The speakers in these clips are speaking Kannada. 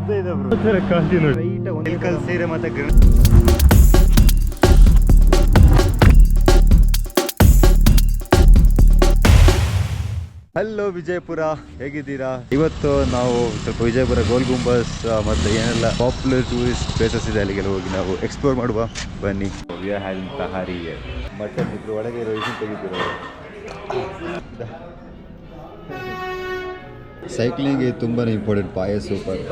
ಉದ್ದ ಇದೆ ಬ್ರೋ. ಕಾಂತಿ ನೋಡಿ ವೆಹಿಕಲ್ ಸೀರೆ ಮತ್ತೆ ಹಲೋ ವಿಜಯಪುರ, ಹೇಗಿದ್ದೀರಾ? ಇವತ್ತು ನಾವು ಸ್ವಲ್ಪ ವಿಜಯಪುರ ಗೋಲ್ ಗುಂಬಸ್ ಮತ್ತು ಏನೆಲ್ಲ ಪಾಪ್ಯುಲರ್ ಟೂರಿಸ್ಟ್ ಪ್ಲೇಸಸ್ ಇದೆ ಅಲ್ಲಿಗೆಲ್ಲ ಹೋಗಿ ನಾವು ಎಕ್ಸ್ಪ್ಲೋರ್ ಮಾಡುವ. ಬನ್ನಿ. ವಿ ಆರ್ ಹ್ಯಾವಿಂಗ್ ತಹಾರಿ ಮಟನ್ ಇದ್ರ ಒಳಗೆ ಇರೋ ಇದನ್ನು ತೆಗಿತೀರ. ಸೈಕ್ಲಿಂಗ್ಗೆ ತುಂಬಾ ಇಂಪಾರ್ಟೆಂಟ್ ಪಾಯ ಸೂಪರ್.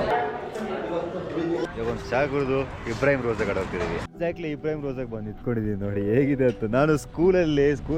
ಇವಾಗ ಒಂದು ಚಾ ಕುಡಿದು ಇಬ್ರಾಹಿಂ ರೋಜಾ ಕಡೆ ಹೋಗ್ತಿದ್ದೀವಿ. ಎಕ್ಸಾಕ್ಟ್ಲಿ ಇಬ್ರಾಹಿಂ ರೋಜಾಗೆ ಬಂದು ನಿಂತ್ಕೊಂಡಿದ್ದೀನಿ ನೋಡಿ ಹೇಗಿದೆ ಅಂತ. ನಾನು ಸ್ಕೂಲ್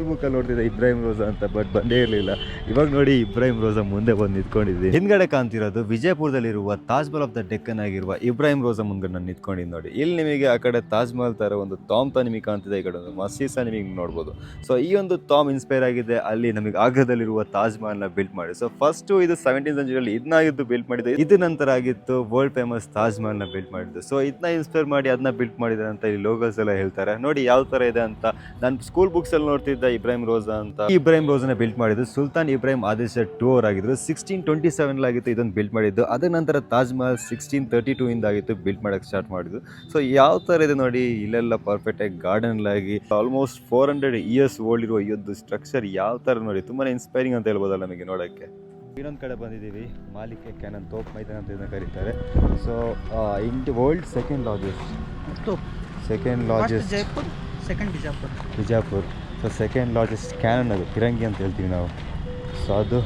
ಬುಕ್ಕಲ್ಲಿ ನೋಡ್ತಿದ್ದೆ ಇಬ್ರಾಹಿಂ ರೋಜಾ ಅಂತ, ಬಟ್ ಬಂದೇ ಇರಲಿಲ್ಲ. ಇವಾಗ ನೋಡಿ ಇಬ್ರಾಹಿಂ ರೋಜಾ ಮುಂದೆ ಬಂದು ನಿಂತ್ಕೊಂಡಿದ್ದೀನಿ. ಹಿಂದ್ಗಡೆ ಕಾಣ್ತಿರೋದು ವಿಜಯಪುರದಲ್ಲಿರುವ ತಾಜ್ ಮಹಲ್ ಆಫ್ ದ ಡೆಕ್ಕನ್ ಆಗಿರುವ ಇಬ್ರಾಹಿಂ ರೋಜಾ ಮುಂದ್ಗಡೆ ನಾನು ನಿಂತ್ಕೊಂಡಿದ್ದೀನಿ ನೋಡಿ. ಇಲ್ಲಿ ನಿಮಗೆ ಆ ಕಡೆ ತಾಜ್ ಮಹಲ್ ತರ ಒಂದು ಟಾಮ್ ನಿಮಗೆ ಕಾಣ್ತಿದೆ, ಈ ಕಡೆ ಒಂದು ಮಸೀದ್ ನಿಮಗೆ ನೋಡ್ಬೋದು. ಸೊ ಈ ಒಂದು ಟಾಮ್ ಇನ್ಸ್ಪೈರ್ ಆಗಿದೆ ಅಲ್ಲಿ ನಮಗೆ ಆಗ್ರಾದಲ್ಲಿರುವ ತಾಜ್ ಮಹಲ್ ನ ಬಿಲ್ಟ್ ಮಾಡಿ. ಸೊ ಫಸ್ಟ್ ಇದು 17th ಸೆಂಚುರಿಯಲ್ಲಿ ಇದನ್ನಾಗಿದ್ದು ಬಿಲ್ಟ್ ಮಾಡಿದ್ದು. ಇದು ನಂತರ ಆಗಿತ್ತು ವರ್ಲ್ಡ್ ಫೇಮಸ್ ತಾಜ್ ಮಹಲ್ ನ ಬಿಲ್ಟ್ ಮಾಡಿದ್ದು. ಸೊ ಇದನ್ನ ಇನ್ಸ್ಪೈರ್ ಮಾಡಿ ಅದನ್ನ ಬಿಲ್ಟ್ ಮಾಡಿದ್ದಾರೆ ಅಂತ ಇಲ್ಲಿ ಲೋಕಲ್ಸ್ ಎಲ್ಲ ಹೇಳ್ತಾರೆ. ನೋಡಿ ಯಾವ ತರ ಇದೆ ಅಂತ. ನಾನು ಸ್ಕೂಲ್ ಬುಕ್ಸ್ ಅಲ್ಲಿ ನೋಡ್ತಿದ್ದ ಇಬ್ರಾಹಿಂ ರೋಜಾ ಅಂತ. ಈ ಇಬ್ರಾಹಿಂ ರೋಜಾನ ಬಿಲ್ಟ್ ಮಾಡಿದ್ದು ಸುಲ್ತಾನ್ ಇಬ್ರಾಹಿಂ ಆದಿಲ್ ಶಾ II ಆಗಿದ್ರು. 1627 ಆಗಿತ್ತು ಇದನ್ನು ಬಿಲ್ಟ್ ಮಾಡಿದ್ದು. ಅದ ನಂತರ ತಾಜ್ ಮಹಲ್ 1632 ಇಂದ ಆಗಿತ್ತು ಬಿಲ್ಟ್ ಮಾಡಕ್ಕೆ ಸ್ಟಾರ್ಟ್ ಮಾಡಿದ್ದು. ಸೊ ಯಾವ ತರ ಇದೆ ನೋಡಿ, ಇಲ್ಲೆಲ್ಲ ಪರ್ಫೆಕ್ಟ್ ಆಗಿ ಗಾರ್ಡನ್ ಆಗಿ ಆಲ್ಮೋಸ್ಟ್ 400 years ಓಲ್ಡ್ ಇರುವ ಈ ಒಂದು ಸ್ಟ್ರಕ್ಚರ್ ಯಾವ ತರ ನೋಡಿ ತುಂಬಾ ಇನ್ಸ್ಪೈರಿಂಗ್ ಅಂತ ಹೇಳ್ಬೋದಲ್ಲ ನಮಗೆ ನೋಡಕ್ಕೆ. ಇನ್ನೊಂದು ಕಡೆ ಬಂದಿದ್ದೀವಿ, ಮಾಲಿಕೆ ಕ್ಯಾನನ್ ತೋಪ್ ಮೈದಾನ ಅಂತ ಇದನ್ನ ಕರೀತಾರೆ. So world second largest Bijapur. So second largest cannon ಅದು ಪಿರಂಗಿ ಅಂತ ಹೇಳ್ತೀವಿ ನಾವು. ಸೊ ಅದು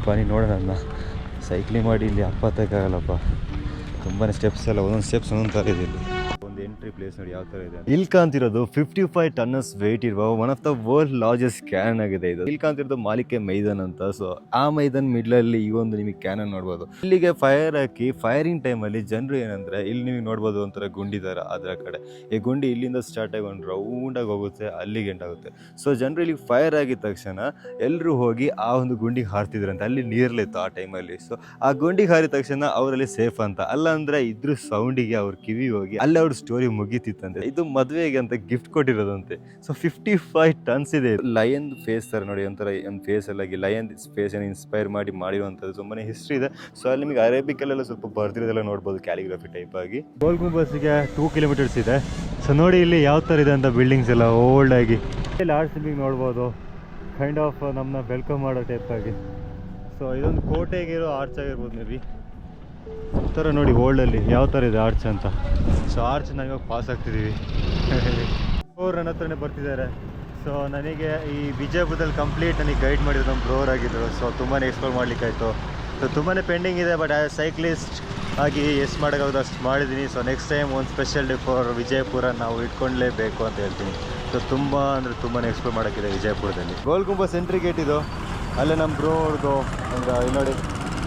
ಬನ್ನಿ ನೋಡೋಣ. ಸೈಕ್ಲಿಂಗ್ ಮಾಡಿ ಇಲ್ಲಿ ಅಪ್ಪತ್ತಾಗಲ್ಲಪ್ಪ, ತುಂಬಾ ಸ್ಟೆಪ್ಸ್ ಎಲ್ಲ ಒಂದೊಂದು ಸ್ಟೆಪ್ಸ್ ಒಂದೊಂದು ಥರ ಇದೆ. ಇಲ್ಲಿ ಒಂದು ಎಂಟ್ರಿ ಪ್ಲೇಸ್ ನೋಡಿ ಯಾವ ಥರ ಇದೆ. ಇಲ್ಲಿ ಕಾಣ್ತಿರೋದು 55 tons ವೆಯ್ಟ್ ಇರುವ one of the world largest cannon ಆಗಿದೆ ಇದು. ಇಲ್ಲಿ ಕಾಣ್ತಿರೋದು ಮಾಲಿಕೆ ಮೈದಾನ್ ಅಂತ. ಸೊ ಆ ಮೈದಾನ್ ಮಿಡ್ಲಲ್ಲಿ ಈ ಒಂದು ನಿಮಗೆ ಕ್ಯಾನನ್ ನೋಡ್ಬೋದು. ಇಲ್ಲಿಗೆ ಫೈರ್ ಹಾಕಿ ಫೈರಿಂಗ್ ಟೈಮಲ್ಲಿ ಜನರು ಏನಂದ್ರೆ ಇಲ್ಲಿ ನೀವು ನೋಡ್ಬೋದು ಒಂಥರ ಗುಂಡಿ ಥರ ಅದರ ಕಡೆ. ಈ ಗುಂಡಿ ಇಲ್ಲಿಂದ ಸ್ಟಾರ್ಟ್ ಆಗಿ ಒಂದು ರೌಂಡಾಗಿ ಹೋಗುತ್ತೆ, ಅಲ್ಲಿಗೆ ಎಂಡ್ ಆಗುತ್ತೆ. ಸೊ ಜನರು ಇಲ್ಲಿಗೆ ಫೈರ್ ಆಗಿದ ತಕ್ಷಣ ಎಲ್ಲರೂ ಹೋಗಿ ಆ ಒಂದು ಗುಂಡಿಗೆ ಹಾರ್ತಿದ್ರಂತೆ. ಅಲ್ಲಿ ನೀರ್ಲಿತ್ತು ಆ ಟೈಮಲ್ಲಿ. ಸೊ ಆ ಗುಂಡಿಗೆ ಹಾರಿದ ತಕ್ಷಣ ಅವರಲ್ಲಿ ಸೇಫ್ ಅಂತ. ಅಲ್ಲ ಅಂದ್ರೆ ಇದ್ರ ಸೌಂಡಿಗೆ ಅವ್ರ ಕಿವಿ ಹೋಗಿ ಅಲ್ಲಿ ಅವ್ರ ಸ್ಟೋರಿ ಮುಗೀತಿತ್ತಂತೆ. ಇದು ಮದುವೆಗೆ ಅಂತ ಗಿಫ್ಟ್ ಕೊಟ್ಟಿರೋದಂತೆ. ಸೊ 55 tons ಇದೆ. ಲಯನ್ ಫೇಸ್ ತರ ನೋಡಿ, ಒಂಥರ ಒಂದು ಫೇಸ್ ಎಲ್ಲ ಲಯನ್ ಫೇಸ್ ಅನ್ನು ಇನ್ಸ್ಪೈರ್ ಮಾಡಿರುವಂಥದ್ದು ತುಂಬಾನೇ ಹಿಸ್ಟ್ರಿ ಇದೆ. ಸೊ ಅಲ್ಲಿ ನಿಮಗೆ ಅರೇಬಿಕ್ ಅಲ್ಲೆಲ್ಲ ಸ್ವಲ್ಪ ಬರ್ದಿರೋದೆಲ್ಲ ನೋಡ್ಬೋದು, ಕ್ಯಾಲಿಗ್ರಫಿ ಟೈಪ್ ಆಗಿ. ಗೋಲ್ ಗುಂಬಸ್ಗೆ 2 kilometers ಇದೆ. ಸೊ ನೋಡಿ ಇಲ್ಲಿ ಯಾವ ಥರ ಇದೆ ಅಂತ, ಬಿಲ್ಡಿಂಗ್ಸ್ ಎಲ್ಲ ಓಲ್ಡ್ ಆಗಿ. ಇಲ್ಲಿ ಆರ್ಟ್ಸ್ ನಿಮಗೆ ನೋಡ್ಬೋದು, ಕೈಂಡ್ ಆಫ್ ನಮ್ಮನ್ನ ವೆಲ್ಕಮ್ ಮಾಡೋ ಟೈಪ್ ಆಗಿ. ಸೊ ಇದೊಂದು ಕೋಟೆಗಿರೋ ಆರ್ಚ್ ಆಗಿರ್ಬೋದು ಮೇ ಬಿ. ಈ ಥರ ನೋಡಿ ಓಲ್ಡಲ್ಲಿ ಯಾವ ಥರ ಇದೆ ಆರ್ಚ್ ಅಂತ. ಸೊ ಆರ್ಚ್ ನಾವು ಇವಾಗ ಪಾಸ್ ಆಗ್ತಿದ್ದೀವಿ. ಅವ್ರು ನನ್ನ ಹತ್ರನೇ ಬರ್ತಿದ್ದಾರೆ. ಸೊ ನನಗೆ ಈ ವಿಜಯಪುರದಲ್ಲಿ ಕಂಪ್ಲೀಟ್ ನನಗೆ ಗೈಡ್ ಮಾಡಿದ್ರು ನಮ್ಮ ಬ್ರೋರ್ ಆಗಿದ್ದರು. ಸೊ ತುಂಬಾ ಎಕ್ಸ್ಪ್ಲೋರ್ ಮಾಡಲಿಕ್ಕಾಯಿತು. ಸೊ ತುಂಬಾ ಪೆಂಡಿಂಗ್ ಇದೆ, ಬಟ್ ಆ್ಯಸ್ ಸೈಕ್ಲಿಸ್ಟ್ ಆಗಿ ಎಷ್ಟು ಮಾಡೋಕ್ಕಾಗೋದು ಅಷ್ಟು ಮಾಡಿದ್ದೀನಿ. ಸೊ ನೆಕ್ಸ್ಟ್ ಟೈಮ್ ಒಂದು ಸ್ಪೆಷಲ್ ಡೇ ಫಾರ್ ವಿಜಯಪುರ ನಾವು ಇಟ್ಕೊಳ್ಳೇಬೇಕು ಅಂತ ಹೇಳ್ತೀನಿ. ಸೊ ತುಂಬ ಅಂದರೆ ತುಂಬಾ ಎಕ್ಸ್ಪ್ಲೋರ್ ಮಾಡೋಕ್ಕಿದೆ ವಿಜಯಪುರದಲ್ಲಿ. ಗೋಲ್ ಗುಂಬಸ್ ಎಂಟ್ರಿ ಗೇಟ್ ಇದು. ಅಲ್ಲೇ ನಮ್ಮ ಬ್ರೋರ್ದು ಒಂದು ಇಲ್ಲಿ ನೋಡಿ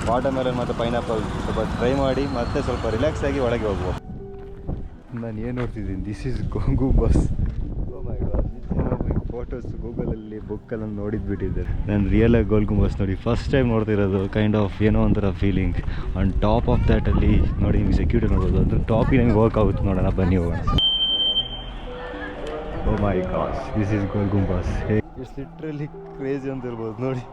ವಾಟರ್ ಮೆಲನ್ ಮತ್ತು ಪೈನಾಪಲ್ ಸ್ವಲ್ಪ ಟ್ರೈ ಮಾಡಿ ಮತ್ತೆ ಸ್ವಲ್ಪ ರಿಲ್ಯಾಕ್ಸ್ ಆಗಿ ಒಳಗೆ ಹೋಗುವ. ನಾನು ಏನು ನೋಡ್ತಿದ್ದೀನಿ, this is Gol Gumbaz. Photos ಗೂಗಲಲ್ಲಿ ಬುಕ್ಕಲ್ಲಿ ನೋಡಿದ್ಬಿಟ್ಟಿದ್ದೆ. ನಾನು ರಿಯಲ್ ಆಗಿ ಗೋಲ್ ಗುಂಬಸ್ ನೋಡಿ ಫಸ್ಟ್ ಟೈಮ್ ನೋಡ್ತಿರೋದು. ಕೈಂಡ್ ಆಫ್ ಏನೋ ಒಂಥರ ಫೀಲಿಂಗ್. ಆನ್ ಟಾಪ್ ಆಫ್ ದ್ಯಾಟಲ್ಲಿ ನೋಡಿ ನಿಮಗೆ ಸೆಕ್ಯೂರಿಟಿ ನೋಡ್ಬೋದು. ಅದ್ರ ಟಾಪಿಗೆ ನಮಗೆ ಹೋಗೋಕ್ಕಾಗುತ್ತೆ. ನೋಡೋಣ ಬನ್ನಿ ಹೋಗೋಣ. Oh my God, this is Gol Gumbaz. It's literally crazy ಅಂತ ಇರ್ಬೋದು ನೋಡಿ.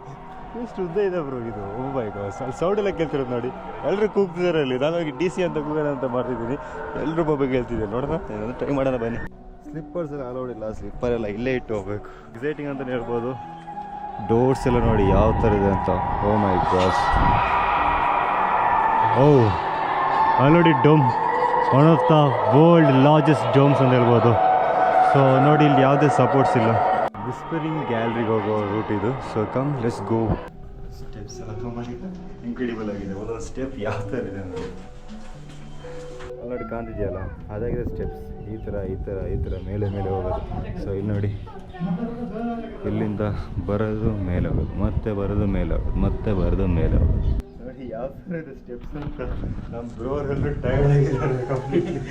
ಎಷ್ಟು ಉದ್ದ ಇದೆ ಬ್ರೋ ಇದು. ಓ ಮೈ ಗಾಡ್, ಸೌಂಡ್ ಎಲ್ಲ ಕೇಳ್ತಿರೋದು ನೋಡಿ. ಎಲ್ಲರೂ ಕೂಗ್ತಿದ್ದಾರೆ ಅಲ್ಲಿ. ನಾನು ಹೋಗಿ DC ಅಂತ ಕೂಗೋಣ ಅಂತ ಮಾಡ್ತಿದ್ದೀನಿ. ಎಲ್ಲರೂ ಬಗ್ಗೆ ಹೇಳ್ತಿದ್ದೆ. ನೋಡೋಣ, ಟ್ರೈ ಮಾಡೋಣ ಬನ್ನಿ. ಸ್ಲಿಪ್ಪರ್ಸ್ ಎಲ್ಲ ಅಲೌಡ್ ಇಲ್ಲ, ಸ್ಲಿಪ್ಪರ್ ಎಲ್ಲ ಇಲ್ಲೇ ಇಟ್ಟು ಹೋಗ್ಬೇಕು. ಎಕ್ಸೈಟಿಂಗ್ ಅಂತಲೇ ಹೇಳ್ಬೋದು. ಡೋರ್ಸ್ ಎಲ್ಲ ನೋಡಿ ಯಾವ ಥರ ಇದೆ ಅಂತ. Oh my God, oh already dome, one of the world largest domes ಅಂತ ಹೇಳ್ಬೋದು. ಸೊ ನೋಡಿ ಇಲ್ಲಿ ಯಾವುದೇ ಸಪೋರ್ಟ್ಸ್ ಇಲ್ಲ. ವಿಸ್ಪರಿಂಗ್ ಗ್ಯಾಲರಿಗೆ ಹೋಗೋ ರೂಟ್ ಇದು. So come let's go. Steps ಎಲ್ಲ ತುಂಬ ಇನ್ಕ್ರೆಡಿಬಲ್ ಆಗಿದೆ. ಒಂದೊಂದು ಸ್ಟೆಪ್ ಯಾವ ಥರ ಇದೆ ಅಂತ ಆಲ್ರೆಡಿ ಕಾಣ್ತಿದೆಯಲ್ಲ, ಅದಾಗಿದೆ ಸ್ಟೆಪ್ಸ್. ಈ ಥರ ಮೇಲೆ ಹೋಗೋದು. ಸೊ ಇಲ್ಲಿ ನೋಡಿ, ಇಲ್ಲಿಂದ ಬರೋದು ಮೇಲೆ ಹೋಗೋದು, ಮತ್ತೆ ಬರೋದು ಮೇಲೆ ಹೋಗೋದು, ಮತ್ತೆ ಬರೋದು ಮೇಲೆ ಹೋಗೋದು. ನೋಡಿ ಯಾವ ಥರ ಇದೆ ಸ್ಟೆಪ್ಸ್ ಅಂತ. ನಮ್ಮ ಬ್ರೋರ್ ಎಲ್ಲರೂ ಟೈರ್ಡ್ ಆಗಿದ್ದಾರೆ ಕಂಪ್ಲೀಟ್ಲಿ.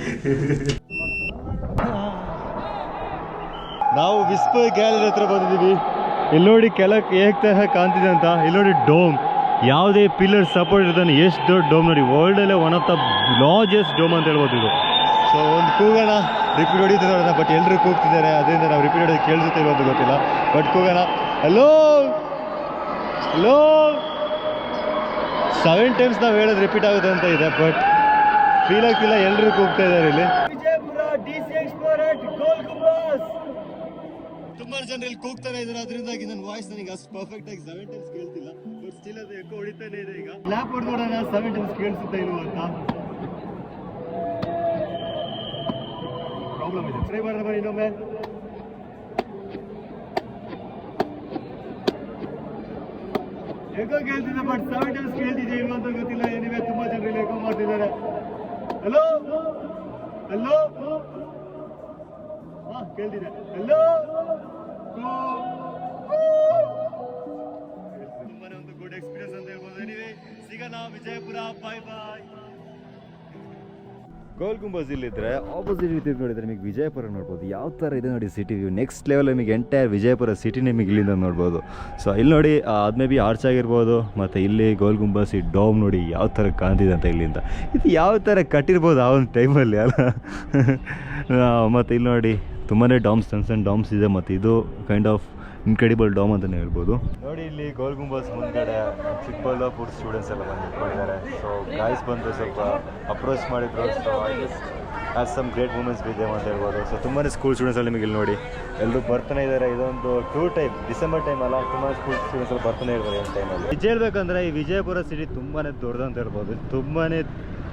ನಾವು ವಿಸ್ಪರ್ ಗ್ಯಾಲರಿ ಹತ್ರ ಬಂದಿದ್ದೀವಿ. ಇಲ್ಲಿ ನೋಡಿ ಕೆಳಕ್ಕೆ ಹೇಗೆ ತರ ಕಾಣ್ತಿದೆ ಅಂತ. ಇಲ್ಲಿ ನೋಡಿ ಡೋಮ್, ಯಾವುದೇ ಪಿಲ್ಲರ್ ಸಪೋರ್ಟ್ ಇರ್ತಾನೆ. ಎಷ್ಟು ದೊಡ್ಡ ಡೋಮ್ ನೋಡಿ, ವರ್ಲ್ಡಲ್ಲೇ one of the largest dome ಅಂತ ಹೇಳ್ಬೋದು ಇದು. ಸೊ ಒಂದು ಕೂಗೋಣ, ರಿಪೀಟ್ ಹೊಡಿತಾ ನೋಡೋಣ. ಬಟ್ ಎಲ್ಲರೂ ಕೂಗ್ತಿದ್ದಾರೆ, ಅದರಿಂದ ನಾವು ರಿಪೀಟ್ ಹೊಡೋದು ಕೇಳಿಸುತ್ತೆ ಇರೋದು ಗೊತ್ತಿಲ್ಲ. ಬಟ್ ಕೂಗೋಣ. ಹಲೋ 7 times ನಾವು ಹೇಳೋದು ರಿಪೀಟ್ ಆಗುತ್ತೆ ಅಂತ ಇದೆ. ಬಟ್ ಫೀಲ್ ಆಗ್ತಿಲ್ಲ, ಎಲ್ಲರೂ ಕೂಗ್ತಾ ಇದ್ದಾರೆ ಇಲ್ಲಿ. ವಿಜಯಪುರ ಡಿಸಿ ಎಕ್ಸ್ಪ್ಲೋರರ್ ಗೋಲ್ ಗುಂಬಾಸ್. ತುಂಬಾ ಜನ ಇಲ್ಲಿ ಕೂಗ್ತಾನೆ ಇದ್ದಾರೆ, ಅದರಿಂದಾಗಿ ನನ್ನ ವಾಯ್ಸ್ ನನಗೆ ಅಷ್ಟು ಪರ್ಫೆಕ್ಟ್ ಆಗಿ 7 ಟೈಮ್ಸ್ ಕೇಳ್ತಿಲ್ಲ. ಬಟ್ ಸ್ಟಿಲ್ ಅದು ಎಕೋ ಹೊಡಿತಾನೆ ಇದೆ. ಈಗ ಲ್ಯಾಪ್ ಹೊಡೆದು ನೋಡೋಣ 7 ಟೈಮ್ಸ್ ಕೇಳಿಸುತ್ತಾ ಇಲ್ವ ಅಂತ. ಪ್ರಾಬ್ಲಮ್ ಇದೆ. ಟ್ರೈ ಮಾಡೋಣ ಬನ್ನಿ ಇನ್ನೊಮ್ಮೆ. ಎಕೋ ಕೇಳ್ತಿದ್ದೆ, ಬಟ್ 7 ಟೈಮ್ಸ್ ಕೇಳ್ತಿದ್ದೆ ಇಲ್ವ ಅಂತ ಗೊತ್ತಿಲ್ಲ. ಏನಿವೆ ತುಂಬಾ ಜನ ಇಲ್ಲಿ ಎಕೋ ಮಾಡ್ತಿದ್ದಾರೆ. ಹಲೋ ಹಲೋ, ಹಾ ಕೇಳ್ತಿದೆ. ಹಲೋ, ತುಂಬಾನೇ ಒಂದು ಗುಡ್ ಎಕ್ಸ್ಪೀರಿಯನ್ಸ್ ಅಂತ ಹೇಳ್ಬೋದು. ಎನಿವೆ ಸಿಗೋಣ ವಿಜಯಪುರ. ಬಾಯ್ ಬಾಯ್. ಗೋಲ್ ಗುಂಬಜ್ ಇಲ್ಲಿದ್ರೆ ಆಪೋಸಿಟ್ ರೀತಿ ನೋಡಿದ್ರೆ ನಿಮಗೆ ವಿಜಯಪುರ ನೋಡ್ಬೋದು. ಯಾವ ಥರ ಇದೆ ನೋಡಿ ಸಿಟಿ ವ್ಯೂ. ನೆಕ್ಸ್ಟ್ ಲೆವೆಲ್ ನಿಮಗೆ ಎಂಟೈರ್ ವಿಜಯಪುರ ಸಿಟಿ ನಿಮಗೆ ಇಲ್ಲಿಂದ ನೋಡ್ಬೋದು. ಸೊ ಇಲ್ಲಿ ನೋಡಿ ಅದು ಮೇ ಬಿ ಆರ್ಚ್ ಆಗಿರ್ಬೋದು. ಮತ್ತು ಇಲ್ಲಿ ಗೋಲ್ ಗುಂಬಜ್ ಈ ಡೋಮ್ ನೋಡಿ ಯಾವ ಥರ ಕಾಣ್ತಿದೆ ಅಂತ ಇಲ್ಲಿಂದ. ಇದು ಯಾವ ಥರ ಕಟ್ಟಿರ್ಬೋದು ಆ ಒಂದು ಟೈಮಲ್ಲಿ ಅಲ್ಲ. ಮತ್ತು ಇಲ್ಲಿ ನೋಡಿ ತುಂಬಾ ಡಾಮ್ಸ್, ಸಣ್ಣ ಡಾಮ್ಸ್ ಇದೆ. ಮತ್ತು ಇದು ಕೈಂಡ್ ಆಫ್ ಇನ್ಕ್ರೆಡಿಬಲ್ ಡಾಮ್ ಅಂತಲೇ ಹೇಳ್ಬೋದು. ನೋಡಿ ಇಲ್ಲಿ ಗೋಲ್ ಗುಂಬಜ್ ಮುಂದ್ಗಡೆ ಚಿಕ್ಕಬಳ್ಳಾಪುರ ಸ್ಟೂಡೆಂಟ್ಸ್ ಎಲ್ಲ ಬಂದಿದ್ದಾರೆ. ಸೊ ಗಾಯ್ಸ್ ಬಂದು ಸ್ವಲ್ಪ ಅಪ್ರೋಚ್ ಮಾಡಿದ್ರು. So I just has some great moments with them ಅಂತ ಹೇಳ್ಬೋದು. ಸೊ ತುಂಬಾ ಸ್ಕೂಲ್ ಸ್ಟೂಡೆಂಟ್ಸ್ ಅಲ್ಲಿ ನಿಮಗೆ ಇಲ್ಲಿ ನೋಡಿ ಎಲ್ಲರೂ ಬರ್ತಾನೆ ಇದ್ದಾರೆ. ಇದೊಂದು ಟೂರ್ ಟೈಮ್, ಡಿಸೆಂಬರ್ ಟೈಮ್ ಅಲ್ಲ, ತುಂಬ ಸ್ಕೂಲ್ ಸ್ಟೂಡೆಂಟ್ಸ್ ಎಲ್ಲ ಬರ್ತಾನೆ ಇರ್ತಾರೆ ಈ ಟೈಮಲ್ಲಿ. ನಿಜ ಹೇಳ್ಬೇಕಂದ್ರೆ ಈ ವಿಜಯಪುರ ಸಿಟಿ ತುಂಬಾ ದೊಡ್ಡದು ಅಂತ ಹೇಳ್ಬೋದು. ತುಂಬಾ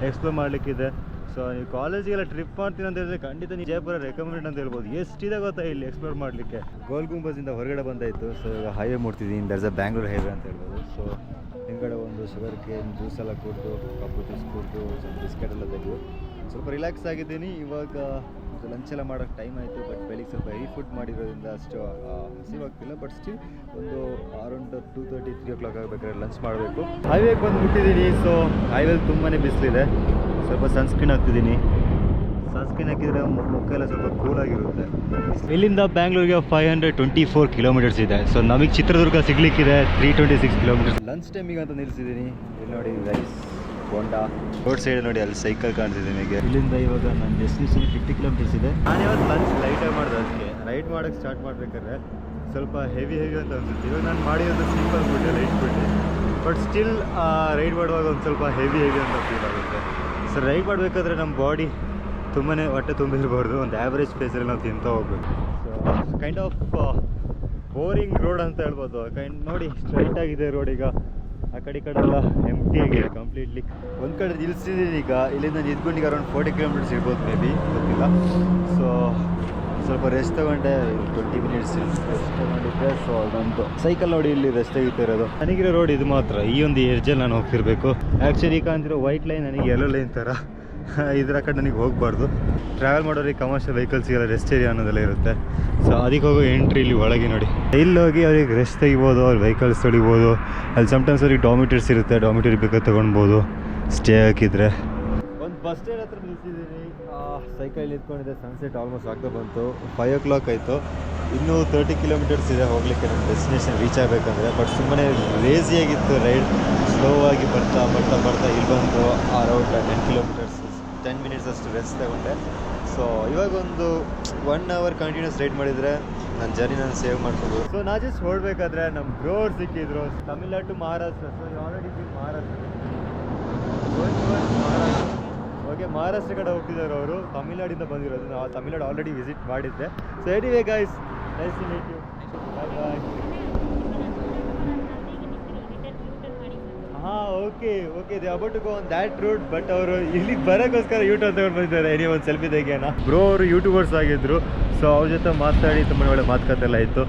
ಎಕ್ಸ್ಪ್ಲೋರ್ ಮಾಡಲಿಕ್ಕಿದೆ. ಸೊ ನೀವು ಕಾಲೇಜಿಗೆಲ್ಲ ಟ್ರಿಪ್ ಮಾಡ್ತೀನಿ ಅಂತ ಹೇಳಿದ್ರೆ ಖಂಡಿತ ವಿಜಯಪುರ ರೆಕಮೆಂಡ್ ಅಂತ ಹೇಳ್ಬೋದು. ಎಷ್ಟಿದೆ ಗೊತ್ತಾ ಇಲ್ಲಿ ಎಕ್ಸ್ಪ್ಲೋರ್ ಮಾಡಲಿಕ್ಕೆ. ಗೋಲ್ ಗುಂಬಜಿಂದ ಹೊರಗಡೆ ಬಂದಾಯಿತು. ಸೊ ಈಗ ಹೈವೇ ಮುಟ್ತಿದ್ದೀನಿ. ದರ್ಸ್ ಅ ಬ್ಯಾಂಗ್ಳೂರ್ ಹೈವೇ ಅಂತ ಹೇಳ್ಬೋದು. ಸೊ ಹಿಂದ್ಗಡೆ ಒಂದು ಶುಗರ್ ಕೇನ್ ಜ್ಯೂಸ್ ಎಲ್ಲ ಕುಡಿದು, ಕಪ್ಪು ಜ್ಯೂಸ್ ಕುಡಿದು, ಸ್ವಲ್ಪ ಬಿಸ್ಕೆಟ್ ಎಲ್ಲ ತೆಗೆದು ಸ್ವಲ್ಪ ರಿಲ್ಯಾಕ್ಸ್ ಆಗಿದ್ದೀನಿ. ಇವಾಗ ಲಂಚ್ ಎಲ್ಲ ಮಾಡೋಕ್ಕೆ ಟೈಮ್ ಆಯಿತು. ಬಟ್ ಬೆಳಿಗ್ಗೆ ಸ್ವಲ್ಪ ಹೆವಿ ಫುಡ್ ಮಾಡಿರೋದ್ರಿಂದ ಅಷ್ಟು ಹಸಿವಾಗ್ತಿಲ್ಲ. ಬಟ್ ಸ್ಟಿಲ್ ಒಂದು ಅರೌಂಡ್ 2:30, 3 o'clock ಆಗಬೇಕಾದ್ರೆ ಲಂಚ್ ಮಾಡಬೇಕು. ಹೈವೇಗೆ ಬಂದು ಮುಟ್ಟಿದ್ದೀನಿ. ಸೊ ಹೈವೇಲಿ ತುಂಬಾ ಬಿಸಿಲಿದೆ. ಸ್ವಲ್ಪ ಸನ್ಸ್ಕ್ರೀನ್ ಹಾಕ್ತಿದ್ದೀನಿ. ಸನ್ಸ್ಕ್ರೀನ್ ಹಾಕಿದರೆ ಮುಖ ಎಲ್ಲ ಸ್ವಲ್ಪ ಕೂಲಾಗಿರುತ್ತೆ. ಇಲ್ಲಿಂದ ಬ್ಯಾಂಗ್ಳೂರಿಗೆ 524 ಕಿಲೋಮೀಟರ್ಸ್ ಇದೆ. ಸೊ ನಮಗೆ ಚಿತ್ರದುರ್ಗ ಸಿಗ್ಲಿಕ್ಕಿದೆ 326 ಕಿಲೋಮೀಟರ್ಸ್. ಲಂಚ್ ಟೈಮಿಗೆ ಅಂತ ನಿಲ್ಲಿಸಿದ್ದೀನಿ. ಇಲ್ಲಿ ನೋಡಿ ರೈಸ್, ಬೋಂಡಾ. ರೋಡ್ ಸೈಡ್ ನೋಡಿ ಅಲ್ಲಿ ಸೈಕಲ್ ಕಾಣ್ತಿದೆ ನಿಮಗೆ. ಇಲ್ಲಿಂದ ಇವಾಗ ನನ್ನ ಡೆಸ್ಟಿನೇಷನ್ 50 ಕಿಲೋಮೀಟರ್ಸ್ ಇದೆ. ನಾನು ಇವತ್ತು ಲಂಚ್ ಲೈಟಾಗಿ ಮಾಡಿದೆ. ಅದಕ್ಕೆ ರೈಡ್ ಮಾಡೋಕ್ಕೆ ಸ್ಟಾರ್ಟ್ ಮಾಡಬೇಕಾದ್ರೆ ಸ್ವಲ್ಪ ಹೆವಿ ಅಂತ ಅನಿಸುತ್ತೆ. ಇವಾಗ ನಾನು ಮಾಡಿರೋದು simple food, light food. But still ride ಮಾಡುವಾಗ ಒಂದು ಸ್ವಲ್ಪ ಹೆವಿ ಅಂತ ಫೀಲ್ ಆಗುತ್ತೆ. ಸೊ ರೈಡ್ ಮಾಡಬೇಕಾದ್ರೆ ನಮ್ಮ ಬಾಡಿ ತುಂಬಾ ಹೊಟ್ಟೆ ತುಂಬಿರಬಾರ್ದು. ಒಂದು ಆ್ಯಾವ್ರೇಜ್ ಪ್ಲೇಸಲ್ಲಿ ನಾವು ತಿಂತಾ ಹೋಗ್ಬೇಕು. So kind of boring road ಅಂತ ಹೇಳ್ಬೋದು. ನೋಡಿ ಸ್ಟ್ರೈಟ್ ಆಗಿದೆ ರೋಡ್. ಈಗ ಆ ಕಡೆ ಎಲ್ಲ ಎಂಟಿ ಆಗಿದೆ ಕಂಪ್ಲೀಟ್ಲಿ. ಒಂದು ಕಡೆ ನಿಲ್ಲಿಸಿದ್ದೀನಿ. ಈಗ ಇಲ್ಲಿಂದ ನಿಂತ್ಕೊಂಡು ಅರೌಂಡ್ 40 ಕಿಲೋಮೀಟರ್ಸ್ ಇರ್ಬೋದು, ಮೇ ಬಿ, ಗೊತ್ತಿಲ್ಲ. ಸೊ ಸ್ವಲ್ಪ ರೆಸ್ಟ್ ತೊಗೊಂಡೆ, 20 ಮಿನಿಟ್ಸ್ ರೆಸ್ಟ್ ತೊಗೊಂಡಿದ್ದೆ. ಸೊ ಅದೊಂದು ಸೈಕಲ್ ನೋಡಿ ಇಲ್ಲಿ ರೆಸ್ಟ್ ತೆಗಿತಿರೋದು. ನನಗಿರೋ ರೋಡ್ ಇದು ಮಾತ್ರ. ಈ ಒಂದು ಎಡ್ಜಲ್ಲಿ ನಾನು ಹೋಗ್ತಿರ್ಬೇಕು. ಆ್ಯಕ್ಚುಲಿ ಕಾಣ್ತಿರೋ ವೈಟ್ ಲೈನ್ ನನಗೆ ಯೆಲ್ಲೋ ಲೈನ್ ಥರ. ಇದರ ಕಡೆ ನನಗೆ ಹೋಗಬಾರ್ದು. ಟ್ರಾವೆಲ್ ಮಾಡೋರಿಗೆ ಕಮರ್ಷಿಯಲ್ ವೆಹಿಕಲ್ಸ್ಗೆಲ್ಲ ರೆಸ್ಟ್ ಏರಿಯಾ ಅನ್ನೋದೆಲ್ಲ ಇರುತ್ತೆ. ಸೊ ಅದಕ್ಕೆ ಹೋಗೋ ಎಂಟ್ರಿ ಇಲ್ಲಿ ಒಳಗೆ ನೋಡಿ. ಇಲ್ಲಿ ಹೋಗಿ ಅವ್ರಿಗೆ ರೆಸ್ಟ್ ತೆಗಿಬೋದು, ಅವ್ರ ವೆಹಿಕಲ್ಸ್ ತೊಳಿಬೋದು. ಅಲ್ಲಿ ಸಮ್ಟೈಮ್ಸ್ ಅವ್ರಿಗೆ ಡಾಮಿಟರ್ಸ್ ಇರುತ್ತೆ, ಡಾಮಿಟರಿ ಬೇಕಾದ್ರೆ ತೊಗೊಳ್ಬೋದು ಸ್ಟೇ ಹಾಕಿದರೆ. ಒಂದು ಬಸ್ ಸ್ಟ್ಯಾಂಡ್ ಹತ್ರ ನಿಲ್ಸಿದ್ದೀನಿ. ಸೈಕಲ್ ನಿಂತ್ಕೊಂಡಿದ್ದೆ. ಸನ್ಸೆಟ್ ಆಲ್ಮೋಸ್ಟ್ ಆಗ್ತಾ ಬಂತು. 5 o'clock ಆಯಿತು. ಇನ್ನೂ 30 ಕಿಲೋಮೀಟರ್ಸ್ ಇದೆ ಹೋಗಲಿಕ್ಕೆ ನನ್ನ ಡೆಸ್ಟಿನೇಷನ್ ರೀಚ್ ಆಗಬೇಕಂದ್ರೆ. ಬಟ್ ಸುಮ್ಮನೆ ಲೇಸಿಯಾಗಿತ್ತು ರೈಡ್. ಸ್ಲೋ ಆಗಿ ಬರ್ತಾ ಇಲ್ಲಿ ಬಂದು ಅರೌಂಡ್ 10 ಕಿಲೋಮೀಟರ್ಸ್ 10 ಮಿನಿಟ್ಸ್ ಅಷ್ಟು ರೆಸ್ಟ್ ತಗೊಂಡೆ. ಸೊ ಇವಾಗ ಒಂದು 1 hour ಕಂಟಿನ್ಯೂಸ್ ರೈಡ್ ಮಾಡಿದರೆ ನನ್ನ ಜರ್ನಿ ನಾನು ಸೇವ್ ಮಾಡ್ಕೋಬೋದು. ಸೊ ನಾ ಜಸ್ಟ್ ಹೊರಡ್ಬೇಕಾದ್ರೆ ನಮ್ಮ ಬ್ರೋರ್ ಸಿಕ್ಕಿದ್ರು. Tamil Nadu to Maharashtra. So already Maharashtra okay, Maharashtra ಕಡೆ ಹೋಗ್ತಿದ್ದಾರೆ ಅವರು. ತಮಿಳ್ನಾಡಿಂದ ಬಂದಿರೋದು. ನಾವು ತಮಿಳ್ನಾಡು ಆಲ್ರೆಡಿ ವಿಸಿಟ್ ಮಾಡಿದ್ದೆ. So anyway guys, nice to meet you. Bye bye. ಹಾಂ, okay they about to go on that route. But ಅವರು ಇಲ್ಲಿಗೆ ಬರೋಕ್ಕೋಸ್ಕರ ಯೂಟರ್ನ್ ತಗೊಂಡು ಬಂದಿದ್ದಾರೆ. ಏನೇ ಒಂದು ಸೆಲ್ಫಿ ತೆಗಿಯೋಣ. ಬ್ರೋ ಅವರು ಯೂಟ್ಯೂಬರ್ಸ್ ಆಗಿದ್ದರು. ಸೊ ಅವ್ರ ಜೊತೆ ಮಾತಾಡಿ ತುಂಬ ಒಳ್ಳೆ ಮಾತುಕತೆ ಎಲ್ಲ ಇತ್ತು.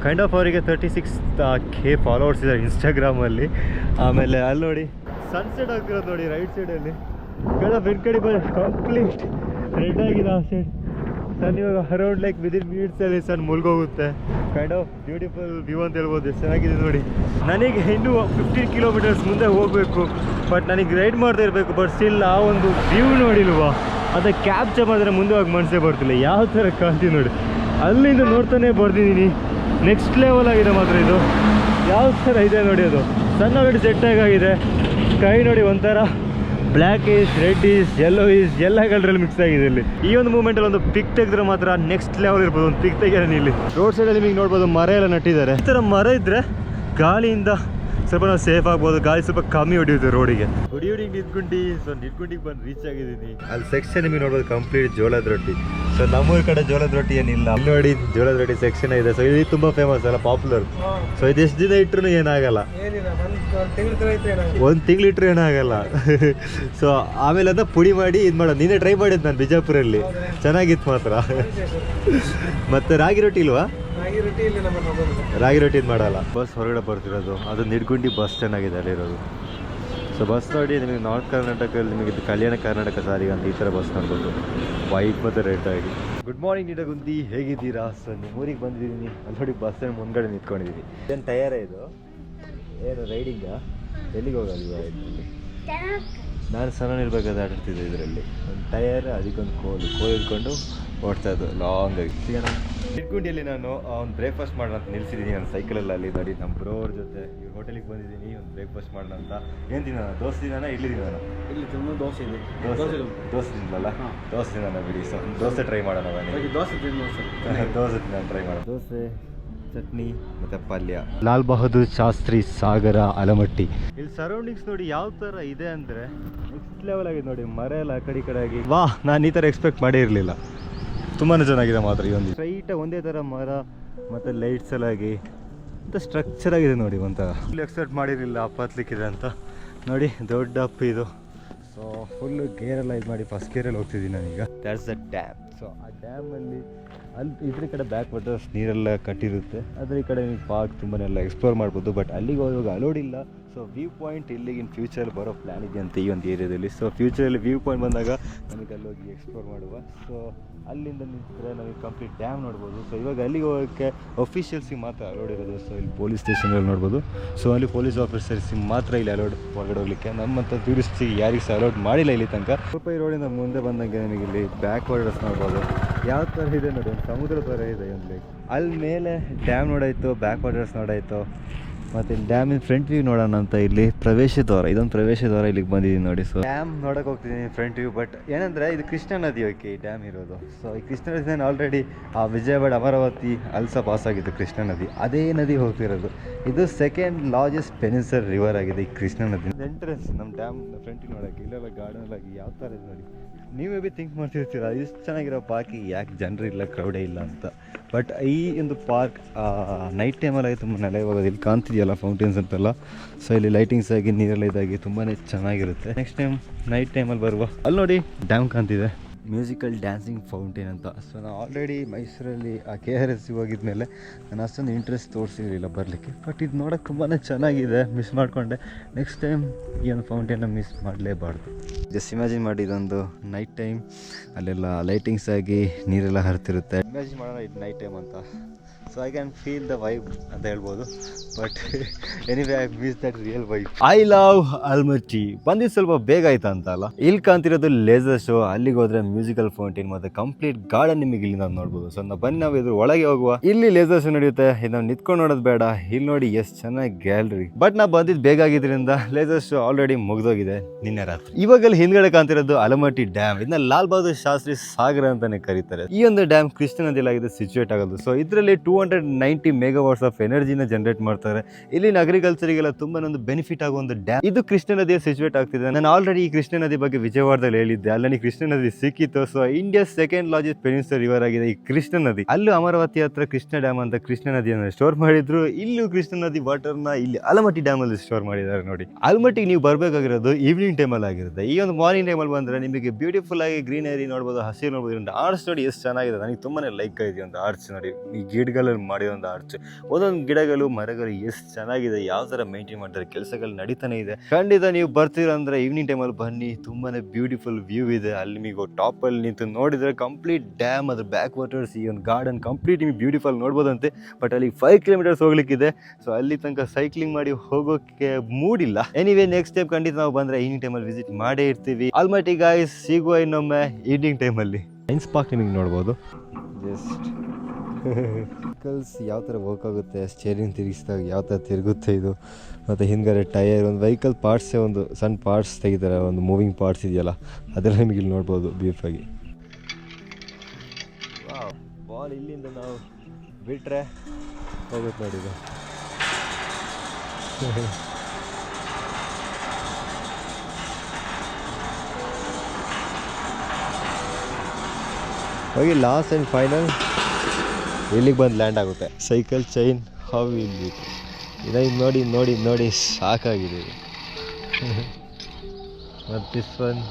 ಕೈಂಡ್ ಆಫ್ ಅವರಿಗೆ 36K ಫಾಲೋವರ್ಸ್ ಇದ್ದಾರೆ ಇನ್ಸ್ಟಾಗ್ರಾಮಲ್ಲಿ. ಆಮೇಲೆ ಅಲ್ಲಿ ನೋಡಿ ಸನ್ಸೆಟ್ ಆಗ್ತಿರೋದು ನೋಡಿ ರೈಟ್ ಸೈಡಲ್ಲಿ. Kind of incredible, complete red ಆಗಿದೆ ಆ ಸೈಡ್. ಸನ್ ಇವಾಗ ಅರೌಂಡ್ ಲೈಕ್ ವಿದಿನ್ ಮಿನಿಟ್ಸಲ್ಲಿ ಸನ್ ಮುಳುಗೋಗುತ್ತೆ. ಕೈಂಡ್ ಆಫ್ ಬ್ಯೂಟಿಫುಲ್ ವ್ಯೂ ಅಂತ ಹೇಳ್ಬೋದು. ಎಷ್ಟು ಚೆನ್ನಾಗಿದೆ ನೋಡಿ. ನನಗೆ ಇನ್ನೂ 15 ಕಿಲೋಮೀಟರ್ಸ್ ಮುಂದೆ ಹೋಗಬೇಕು. ಬಟ್ ನನಗೆ ರೈಡ್ ಮಾಡ್ತಾ ಇರಬೇಕು. ಬಟ್ ಸ್ಟಿಲ್ ಆ ಒಂದು ವ್ಯೂ ನೋಡಿಲ್ವಾ, ಅದಕ್ಕೆ ಕ್ಯಾಪ್ಚರ್ ಮಾಡಿದ್ರೆ ಮುಂದೆ ಹೋಗಿ ಮನಸ್ಸೇ ಬರ್ತಿಲ್ಲ. ಯಾವ ಥರ ಕಾಣ್ತೀವಿ ನೋಡಿ. ಅಲ್ಲಿಂದ ನೋಡ್ತಾನೆ ಬರ್ತಿದ್ದೀನಿ. ನೆಕ್ಸ್ಟ್ ಲೆವೆಲ್ ಆಗಿದೆ ಮಾತ್ರ ಇದು. ಯಾವ ಥರ ಇದೆ ನೋಡಿ. ಅದು ಸಣ್ಣ ಆಲ್ರೆಡಿ ಸೆಟ್ ಆಗಿದೆ. ಸ್ಕೈ ನೋಡಿ ಒಂಥರ black is, red is, yellow is, ಎಲ್ಲ ಕಲರಲ್ಲಿ ಮಿಕ್ಸ್ ಆಗಿದೆ ಇಲ್ಲಿ. ಈ ಒಂದು ಮೂಮೆಂಟಲ್ಲಿ ಒಂದು ಪಿಕ್ ತೆಗೆದ್ರೆ ಮಾತ್ರ ನೆಕ್ಸ್ಟ್ ಲೆವೆಲ್ ಇರ್ಬೋದು. ಒಂದು ಪಿಕ್ ತೆಗಿಯೋಣ ಇಲ್ಲಿ. ರೋಡ್ ಸೈಡಲ್ಲಿ ನಿಮಗೆ ನೋಡ್ಬೋದು ಮರ ಎಲ್ಲ ನಟ್ಟಿದ್ದಾರೆ. ಈ ಥರ ಮರ ಇದ್ದರೆ ಗಾಳಿಯಿಂದ ಸ್ವಲ್ಪ ನಾವು ಸೇಫ್ ಆಗ್ಬೋದು, ಗಾಳಿ ಸ್ವಲ್ಪ ಕಮ್ಮಿ ಹೊಡಿಯುತ್ತೆ ರೋಡಿಗೆ. ಗುಡ್ ಈವ್ನಿಂಗ್ ನಿಂತ್ಕೊಂಡು. ಸೊ ನಿಂತ್ಕೊಂಡಿಗೆ ಬಂದು ರೀಚ್ ಆಗಿದ್ದೀನಿ. ಅಲ್ಲಿ ಸೆಕ್ಷನ್ ನಿಮಗೆ ನೋಡ್ಬೋದು ಕಂಪ್ಲೀಟ್ ಜೋಳದ ರೊಟ್ಟಿ. ಸೊ ನಮ್ಮೂರ ಕಡೆ ಜೋಳದ ರೊಟ್ಟಿ ಏನಿಲ್ಲ, ಅಲ್ಲಿ ನೋಡಿ ಜೋಳದ ರೊಟ್ಟಿ ಸೆಕ್ಷನ್ ಇದೆ. ಸೊ ಇದು ತುಂಬ ಫೇಮಸ್ ಅಲ್ಲ, ಪಾಪ್ಯುಲರ್. ಸೊ ಇದು ಎಷ್ಟು ದಿನ ಇಟ್ಟರು ಏನಾಗಲ್ಲ, ಒಂದು ತಿಂಗಳು ಇಟ್ಟರು ಏನಾಗಲ್ಲ. ಸೊ ಆಮೇಲೆ ಅದನ್ನ ಪುಡಿ ಮಾಡಿ ಇದು ಮಾಡೋದು. ನೀನೇ ಟ್ರೈ ಮಾಡಿದ್ದು ನಾನು ಬಿಜಾಪುರಲ್ಲಿ, ಚೆನ್ನಾಗಿತ್ತು ಮಾತ್ರ. ಮತ್ತು ರಾಗಿ ರೊಟ್ಟಿ ಇಲ್ವಾ? ರಾಗಿ ರೊಟ್ಟಿ ಇದು ಮಾಡಲ್ಲ. ಬಸ್ ಹೊರಗಡೆ ಬರ್ತಿರೋದು ಅದು ನಿಡ್ಗುಂಡಿ ಬಸ್ ಚೆನ್ನಾಗಿದೆ ಅಲ್ಲಿರೋದು. ಸೊ ಬಸ್ ನೋಡಿ ನಿಮಗೆ ನಾರ್ತ್ ಕರ್ನಾಟಕದಲ್ಲಿ ನಿಮಗೆ ಕಲ್ಯಾಣ ಕರ್ನಾಟಕ ಸಾರಿಗೆ ಅಂತ ಈ ಥರ ಬಸ್ ನೋಡ್ಬೋದು, ವೈಟ್ ಮತ್ತು ರೆಡ್ ಆಗಿ. ಗುಡ್ ಮಾರ್ನಿಂಗ್ ನಿಡಗುಂದಿ, ಹೇಗಿದ್ದೀರಾ? ಸೊ ನಿಮ್ಮ ಊರಿಗೆ ಬಂದಿದ್ದೀನಿ. ಅಲ್ಲಿ ನೋಡಿ ಬಸ್ ಸ್ಟ್ಯಾಂಡ್ ಮುಂದ್ಗಡೆ ನಿಂತ್ಕೊಂಡಿದ್ದೀನಿ. ಏನು ಟಯರೇ ಇದು? ಏನು ರೈಡಿಂಗಾ? ಎಲ್ಲಿಗೆ ಹೋಗೋದು ಇವಾಗ? ನಾನು ಸಣ್ಣ ಇರಬೇಕಾದ್ರೆ ಆಟಾಡ್ತಿದ್ದೆ ಇದರಲ್ಲಿ. ಒಂದು ಟಯರ್, ಅದಕ್ಕೊಂದು ಕೋಲು ಇಟ್ಕೊಂಡು ಓಡ್ತಾ ಇದ್ದು ಲಾಂಗ್ ಆಗಿ. ಈಗ ನಾನು ನಿಡ್ಗುಂಡಿಯಲ್ಲಿ ನಾನು ಒಂದು ಬ್ರೇಕ್ಫಾಸ್ಟ್ ಮಾಡೋಣ ಅಂತ ನಿಲ್ಸಿದ್ದೀನಿ ನನ್ನ ಸೈಕಲಲ್ಲಿ. ಅಲ್ಲಿ ನೋಡಿ ನಮ್ಮ ಬ್ರೋವ್ರ ಜೊತೆ ಈ ಹೋಟೆಲಿಗೆ ಬಂದಿದ್ದೀನಿ ಒಂದು ಬ್ರೇಕ್ಫಾಸ್ಟ್ ಮಾಡೋಣ ಅಂತ. ಏನು ತಿನ್ನೋಣ? ದೋಸೆ ತಿನ್ನೋಣ, ಇಡ್ಲಿ ತಿನ್ನೋಣ? ಇಲ್ಲಿ ತುಂಬ ದೋಸೆ ಇದೆ. ದೋಸೆ ತಿನ್ನಲ್ಲ, ದೋಸೆ ತಿನ್ನೋಣ ಬಿಡಿ. ಸೊ ದೋಸೆ ಟ್ರೈ ಮಾಡೋಣ ಬನ್ನಿ. ದೋಸೆ ತಿನ್ನೋಣ, ಟ್ರೈ ಮಾಡೋಣ. ದೋಸೆ, ಚಟ್ನಿ ಮತ್ತು ಪಲ್ಯ. ಲಾಲ್ ಬಹದ್ದೂರ್ ಶಾಸ್ತ್ರಿ ಸಾಗರ ಆಲಮಟ್ಟಿ. ಇಲ್ಲಿ ಸರೌಂಡಿಂಗ್ಸ್ ನೋಡಿ ಯಾವ ಥರ ಇದೆ ಅಂದರೆ ನೆಕ್ಸ್ಟ್ ಲೆವೆಲ್ ಆಗಿದೆ ನೋಡಿ. ಮರ ಎಲ್ಲ ಆ ಕಡೆ ಈ ಕಡೆ ಆಗಿ, ವಾ, ನಾನು ಈ ಥರ ಎಕ್ಸ್ಪೆಕ್ಟ್ ಮಾಡೇ ಇರಲಿಲ್ಲ. ತುಂಬಾ ಚೆನ್ನಾಗಿದೆ ಮಾತ್ರ. ಈ ಒಂದು ಸ್ಟ್ರೈಟಾಗಿ ಒಂದೇ ಥರ ಮರ ಮತ್ತು ಲೈಟ್ಸ್ ಎಲ್ಲ ಆಗಿ ಅಂತ ಸ್ಟ್ರಕ್ಚರ್ ಆಗಿದೆ ನೋಡಿ. ಒಂಥರ ಫುಲ್ ಎಕ್ಸ್ಪೆಕ್ಟ್ ಮಾಡಿರಲಿಲ್ಲ ಅಪ್ ಹತ್ಲಿಕ್ಕಿದೆ ಅಂತ. ನೋಡಿ ದೊಡ್ಡ ಅಪ್ ಇದು. ಸೊ ಫುಲ್ಲು ಗೇರೆಲ್ಲ ಇದು ಮಾಡಿ ಫಸ್ಟ್ ಗೇರಲ್ಲಿ ಹೋಗ್ತಿದ್ದೀನಿ ನಾನೀಗ. That's the dam. ಸೊ ಆ ಡ್ಯಾಮಲ್ಲಿ ಅಲ್ಲಿ ಇದ್ರ ಕಡೆ ಬ್ಯಾಕ್ ವಾಟರ್ಸ್ ನೀರೆಲ್ಲ ಕಟ್ಟಿರುತ್ತೆ, ಆದರೆ ಈ ಕಡೆ ನೀವು ಪಾರ್ಕ್ ತುಂಬಾ ಎಕ್ಸ್ಪ್ಲೋರ್ ಮಾಡ್ಬೋದು. ಬಟ್ ಅಲ್ಲಿಗೆ ಹೋಗುವಾಗ ಅಲೋಡ್ ಇಲ್ಲ. ಸೊ ವ್ಯೂ ಪಾಯಿಂಟ್ ಇಲ್ಲಿಗೆ ಇನ್ ಫ್ಯೂಚರಲ್ಲಿ ಬರೋ ಪ್ಲ್ಯಾನ್ ಇದೆ ಅಂತ ಈ ಒಂದು ಏರಿಯಾದಲ್ಲಿ. ಸೊ ಫ್ಯೂಚರಲ್ಲಿ ವ್ಯೂ ಪಾಯಿಂಟ್ ಬಂದಾಗ ನಮಗೆ ಅಲ್ಲಿ ಹೋಗಿ ಎಕ್ಸ್ಪ್ಲೋರ್ ಮಾಡುವ. ಸೊ ಅಲ್ಲಿಂದ ನಿಂತರೆ ನಮಗೆ ಕಂಪ್ಲೀಟ್ ಡ್ಯಾಮ್ ನೋಡ್ಬೋದು. ಸೊ ಇವಾಗ ಅಲ್ಲಿಗೆ ಹೋಗೋಕ್ಕೆ ಅಫಿಷಿಯಲ್ಸಿಗೆ ಮಾತ್ರ ಅಲೋಡ್ ಇರೋದು. ಸೊ ಇಲ್ಲಿ ಪೊಲೀಸ್ ಸ್ಟೇಷನಲ್ಲಿ ನೋಡ್ಬೋದು. ಸೊ ಅಲ್ಲಿ ಪೊಲೀಸ್ ಆಫೀಸರ್ಸಿಗೆ ಮಾತ್ರ ಇಲ್ಲಿ ಅಲೋಡ್ ಹೊರಗಡೆ ಹೋಗ್ಲಿಕ್ಕೆ. ನಮ್ಮಂಥ ಟೂರಿಸ್ಟಿಗೆ ಯಾರಿಗೂ ಸಹ ಅಲೋಡ್ ಮಾಡಿಲ್ಲ ಇಲ್ಲಿ ತನಕ. ಸ್ವಲ್ಪ ಈ ರೋಡಿಂದ ಮುಂದೆ ಬಂದಂಗೆ ನನಗೆ ಇಲ್ಲಿ ಬ್ಯಾಕ್ ವಾಟರ್ಸ್ ನೋಡ್ಬೋದು. ಯಾವ ಥರ ಇದೆ ನೋಡಿ, ಒಂದು ಸಮುದ್ರ ಥರ ಇದೆ ಒಂದು ಲೇಕ್. ಅಲ್ಲಿ ಮೇಲೆ ಡ್ಯಾಮ್ ನೋಡಾಯಿತು, ಬ್ಯಾಕ್ ವಾಟರ್ಸ್ ನೋಡಾಯಿತು. ಮತ್ತು ಇಲ್ಲಿ ಡ್ಯಾಮಿನ ಫ್ರಂಟ್ ವ್ಯೂ ನೋಡೋಣ ಅಂತ ಇಲ್ಲಿ ಪ್ರವೇಶ ದ್ವಾರ, ಇದೊಂದು ಪ್ರವೇಶ ದ್ವಾರ ಇಲ್ಲಿಗೆ ಬಂದಿದ್ದೀನಿ ನೋಡಿ. ಸೊ ಡ್ಯಾಮ್ ನೋಡೋಕೆ ಹೋಗ್ತಿದ್ದೀನಿ ಫ್ರಂಟ್ ವ್ಯೂ. ಬಟ್ ಏನಂದರೆ ಇದು ಕೃಷ್ಣಾ ನದಿ ಓಕೆ ಈ ಡ್ಯಾಮ್ ಇರೋದು. ಸೊ ಈ ಕೃಷ್ಣಾ ನದಿ ನಾನು ಆಲ್ರೆಡಿ ಆ ವಿಜಯವಾಡ ಅಮರಾವತಿ ಅಲ್ಸ ಪಾಸ್ ಆಗಿದ್ದು ಕೃಷ್ಣಾ ನದಿ, ಅದೇ ನದಿ ಹೋಗ್ತಿರೋದು. ಇದು ಸೆಕೆಂಡ್ ಲಾರ್ಜೆಸ್ಟ್ ಪೆನಿನ್ಸುಲರ್ ರಿವರ್ ಆಗಿದೆ ಈ ಕೃಷ್ಣಾ ನದಿ. ಎಂಟ್ರೆನ್ಸ್ ನಮ್ಮ ಡ್ಯಾಮ್ ಫ್ರಂಟಿಗೆ ನೋಡೋಕ್ಕೆ ಇಲ್ಲೆಲ್ಲ ಗಾರ್ಡನ್ ಆಗಿ ಯಾವ ಥರ ಇದೆ ನೋಡಿ. ನೀವೇ ಬಿ ಥಿಂಕ್ ಮಾಡ್ತಿರ್ತೀರ ಇಷ್ಟು ಚೆನ್ನಾಗಿರೋ ಪಾರ್ಕಿಗೆ ಯಾಕೆ ಜನರು ಇಲ್ಲ, ಕ್ರೌಡೇ ಇಲ್ಲ ಅಂತ. ಬಟ್ ಈ ಒಂದು ಪಾರ್ಕ್ ನೈಟ್ ಟೈಮಲ್ಲಿ ತುಂಬ ನೆಲೆ ಹೋಗೋದು. ಇಲ್ಲಿ ಕಾಣ್ತಿದೆಯಲ್ಲ ಫೌಂಟೇನ್ಸ್ ಅಂತೆಲ್ಲ. ಸೊ ಇಲ್ಲಿ ಲೈಟಿಂಗ್ಸ್ ಆಗಿ ನೀರೆಲ್ಲ ಇದಾಗಿ ತುಂಬಾ ಚೆನ್ನಾಗಿರುತ್ತೆ. ನೆಕ್ಸ್ಟ್ ಟೈಮ್ ನೈಟ್ ಟೈಮಲ್ಲಿ ಬರುವ. ಅಲ್ಲಿ ನೋಡಿ ಡ್ಯಾಮ್ ಕಾಣ್ತಿದೆ, ಮ್ಯೂಸಿಕಲ್ ಡ್ಯಾನ್ಸಿಂಗ್ ಫೌಂಟೇನ್ ಅಂತ. ಸೊ ನಾನು ಆಲ್ರೆಡಿ ಮೈಸೂರಲ್ಲಿ ಆ KRS ಹೋಗಿದ್ಮೇಲೆ ನಾನು ಅಷ್ಟೊಂದು ಇಂಟ್ರೆಸ್ಟ್ ತೋರಿಸಿರಲಿಲ್ಲ ಬರಲಿಕ್ಕೆ. ಬಟ್ ಇದು ನೋಡೋಕ್ಕೆ ತುಂಬಾ ಚೆನ್ನಾಗಿದೆ, ಮಿಸ್ ಮಾಡಿಕೊಂಡೆ. ನೆಕ್ಸ್ಟ್ ಟೈಮ್ ಈ ಒಂದು ಫೌಂಟೇನ್ನ ಮಿಸ್ ಮಾಡಲೇಬಾರ್ದು. ಜಸ್ಟ್ ಇಮ್ಯಾಜಿನ್ ಮಾಡಿ ಇದೊಂದು ನೈಟ್ ಟೈಮ್, ಅಲ್ಲೆಲ್ಲ ಲೈಟಿಂಗ್ಸ್ ಆಗಿ ನೀರೆಲ್ಲ ಹರಿತಿರುತ್ತೆ. ಇಮ್ಯಾಜಿನ್ ಮಾಡೋಣ ಇದು ನೈಟ್ ಟೈಮ್ ಅಂತ. So I can feel the vibe ಅಂತ ಹೇಳ್ಬೋದು. But anyway I miss that real vibe. I love Almatti. ಬಂದಿದ್ದು ಸ್ವಲ್ಪ ಬೇಗ ಆಯ್ತಾ ಅಂತ ಅಲ್ಲ. ಇಲ್ಲಿ ಕಾಣ್ತಿರೋದು ಲೇಸರ್ ಶೋ. ಅಲ್ಲಿಗೆ ಹೋದ್ರೆ ಮ್ಯೂಸಿಕಲ್ ಫೌಂಟೇನ್ ಮತ್ತು ಕಂಪ್ಲೀಟ್ ಗಾರ್ಡನ್ ನಿಮಗೆ ಇಲ್ಲಿಂದ ನೋಡ್ಬೋದು. ಸೊ ಬನ್ನಿ ನಾವು ಇದ್ರ ಒಳಗೆ ಹೋಗುವ. ಇಲ್ಲಿ ಲೇಸರ್ ಶೋ ನಡೆಯುತ್ತೆ, ಇದು ನಾವು ನಿಂತ್ಕೊಂಡು ನೋಡೋದು ಬೇಡ. ಇಲ್ಲಿ ನೋಡಿ ಎಷ್ಟು ಚೆನ್ನಾಗಿ ಗ್ಯಾಲರಿ. ಬಟ್ ನಾವು ಬಂದಿದ್ದು ಬೇಗ ಆಗಿದ್ರಿಂದ ಲೇಸರ್ ಶೋ ಆಲ್ರೆಡಿ ಮುಗಿದೋಗಿದೆ ನಿನ್ನೆ ರಾತ್ರಿ. ಇವಾಗ ಹಿಂದ್ಗಡೆ ಕಾಣ್ತಿರೋದು ಆಲಮಟ್ಟಿ ಡ್ಯಾಮ್. ಇದನ್ನ ಲಾಲ್ ಬಹದ್ದೂರ್ ಶಾಸ್ತ್ರಿ ಸಾಗರ ಅಂತಾನೆ ಕರೀತಾರೆ. ಈ ಒಂದು ಡ್ಯಾಮ್ ಕೃಷ್ಣಾ ನದಿಯಲ್ಲಾಗಿದೆ ಸಿಚುವೇಟ್ ಆಗೋದು. ಸೊ ಇದರಲ್ಲಿ 290 ಮೆಗಾವಾಟ್ಸ್ ಆಫ್ ಎನರ್ಜಿನ ಜನರೇಟ್ ಮಾಡ್ತಾರೆ. ಇಲ್ಲಿನ ಅಗ್ರಿಕಲ್ಚರಿಗೆಲ್ಲ ತುಂಬಾ ಒಂದು ಬೆನಿಫಿಟ್ ಆಗೋ ಒಂದು ಡ್ಯಾಮ್. ಇದು ಕೃಷ್ಣಾ ನದಿಯ ಸಿಚುವೇಟ್ ಆಗ್ತಿದೆ. ನಾನು ಆಲ್ರೆಡಿ ಈ ಕೃಷ್ಣಾ ನದಿ ಬಗ್ಗೆ ವಿಜಯವಾಡದಲ್ಲಿ ಹೇಳಿದ್ದೆ. ಅಲ್ಲಿ ಕೃಷ್ಣಾ ನದಿ ಸಿಕ್ಕಿತ್ತು. So India second largest peninsular river ಆಗಿದೆ ಈ ಕೃಷ್ಣಾ ನದಿ. ಅಲ್ಲೂ ಅಮರಾವತಿ ಹತ್ರ ಕೃಷ್ಣಾ ಡ್ಯಾಮ್ ಅಂತ ಕೃಷ್ಣಾ ನದಿಯನ್ನು ಸ್ಟೋರ್ ಮಾಡಿದ್ರು. ಇಲ್ಲೂ ಕೃಷ್ಣಾ ನದಿ ವಾಟರ್ನ ಇಲ್ಲಿ ಆಲಮಟ್ಟಿ ಡ್ಯಾಮ್ ಅಲ್ಲಿ ಸ್ಟೋರ್ ಮಾಡಿದ್ದಾರೆ ನೋಡಿ. ಆಲಮಟ್ಟಿಗೆ ನೀವು ಬರಬೇಕಾಗಿರೋದು ಈವ್ನಿಂಗ್ ಟೈಮಲ್ಲಿ ಆಗಿರುತ್ತೆ. ಈ ಒಂದು ಮಾರ್ನಿಂಗ್ ಟೈಮಲ್ಲಿ ಬಂದರೆ ನಿಮಗೆ ಬ್ಯೂಟಿಫುಲ್ ಆಗಿ ಗ್ರೀನರಿ ನೋಡ್ಬೋದು, ಹಸಿರು ನೋಡ್ಬೋದು. ಆರ್ಟ್ಸ್ ನೋಡಿ ಎಷ್ಟು ಚೆನ್ನಾಗಿದೆ, ನನಗೆ ತುಂಬಾನೇ ಲೈಕ್ ಆಗಿದೆ ಒಂದು ಆರ್ಟ್ಸ್ ನೋಡಿ. ಈ ಗಿಡಗಳಲ್ಲಿ ಮಾಡಿರೋ ಒಂದು ಆರ್ಚ್, ಒಂದೊಂದು ಗಿಡಗಳು ಮರಗಳು ಎಷ್ಟು ಚೆನ್ನಾಗಿದೆ, ಯಾವ ಥರ ಮೇಂಟೈನ್ ಮಾಡ್ತಾರೆ, ಕೆಲಸಗಳು ನಡೀತಾನೆ ಇದೆ. ಖಂಡಿತ ನೀವು ಬರ್ತೀರಂದ್ರೆ ಈವ್ನಿಂಗ್ ಟೈಮಲ್ಲಿ ಬನ್ನಿ, ತುಂಬಾನೇ ಬ್ಯೂಟಿಫುಲ್ ವ್ಯೂ ಇದೆ. ಅಲ್ಲಿ ನಿಮಗೆ ಟಾಪಲ್ಲಿ ನಿಂತು ನೋಡಿದರೆ ಕಂಪ್ಲೀಟ್ ಡ್ಯಾಮ್, ಅದ್ರ ಬ್ಯಾಕ್ ವಾಟರ್ಸ್, ಈ ಒಂದು ಗಾರ್ಡನ್ ಕಂಪ್ಲೀಟ್ ನಿಮಗೆ ಬ್ಯೂಟಿಫುಲ್ ನೋಡ್ಬೋದಂತೆ. ಬಟ್ ಅಲ್ಲಿ 5 ಕಿಲೋಮೀಟರ್ಸ್ ಹೋಗ್ಲಿಕ್ಕಿದೆ. ಸೊ ಅಲ್ಲಿ ತನಕ ಸೈಕ್ಲಿಂಗ್ ಮಾಡಿ ಹೋಗೋಕ್ಕೆ ಮೂಡಿಲ್ಲ. ಎನಿವೇ ನೆಕ್ಸ್ಟ್ ಟೈಮ್ ಖಂಡಿತ ನಾವು ಬಂದರೆ ಈವ್ನಿಂಗ್ ಟೈಮಲ್ಲಿ ವಿಸಿಟ್ ಮಾಡೇ ಇರ್ತೀವಿ. ಆಲ್ಮಟ್ಟಿ ಗಾಯ್ಸ್, ಸಿಗುವ ಇನ್ನೊಮ್ಮೆ ಈವ್ನಿಂಗ್ ಟೈಮಲ್ಲಿ. ಸೈನ್ಸ್ ಪಾರ್ಕ್ ನಿಮಗೆ ನೋಡ್ಬೋದು. ಜಸ್ಟ್ ವೆಹಿಕಲ್ಸ್ ಯಾವ ಥರ ವರ್ಕ್ ಆಗುತ್ತೆ, ಸ್ಟೇರಿಂಗ್ ತಿರುಗಿಸಿದಾಗ ಯಾವ ಥರ ತಿರುಗುತ್ತೆ ಇದು, ಮತ್ತು ಹಿಂದ್ಗಡೆ ಟೈರ್, ಒಂದು ವೆಹಿಕಲ್ ಪಾರ್ಟ್ಸೇ ಒಂದು ಸಣ್ಣ ಪಾರ್ಟ್ಸ್ ತೆಗಿತಾರೆ, ಒಂದು ಮೂವಿಂಗ್ ಪಾರ್ಟ್ಸ್ ಇದೆಯಲ್ಲ ಅದೆಲ್ಲ ನಿಮಗೆ ಇಲ್ಲಿ ನೋಡ್ಬೋದು ಬ್ರೀಫಾಗಿ. ಬಾಲ್ ಇಲ್ಲಿಂದ ನಾವು ಬಿಟ್ಟರೆ ಹೋಗುತ್ತೆ ನೋಡಿ ಇದು. ಹೋಗಿ ಲಾಸ್ಟ್ ಆ್ಯಂಡ್ ಫೈನಲ್ ಇಲ್ಲಿಗೆ ಬಂದು ಲ್ಯಾಂಡ್ ಆಗುತ್ತೆ. ಸೈಕಲ್ ಚೈನ್ ಹೌ ಇಲ್ಲಿ ಇದು ನೋಡಿ ನೋಡಿ ನೋಡಿ ಸಾಕಾಗಿದೆ. ಮತ್ತು this one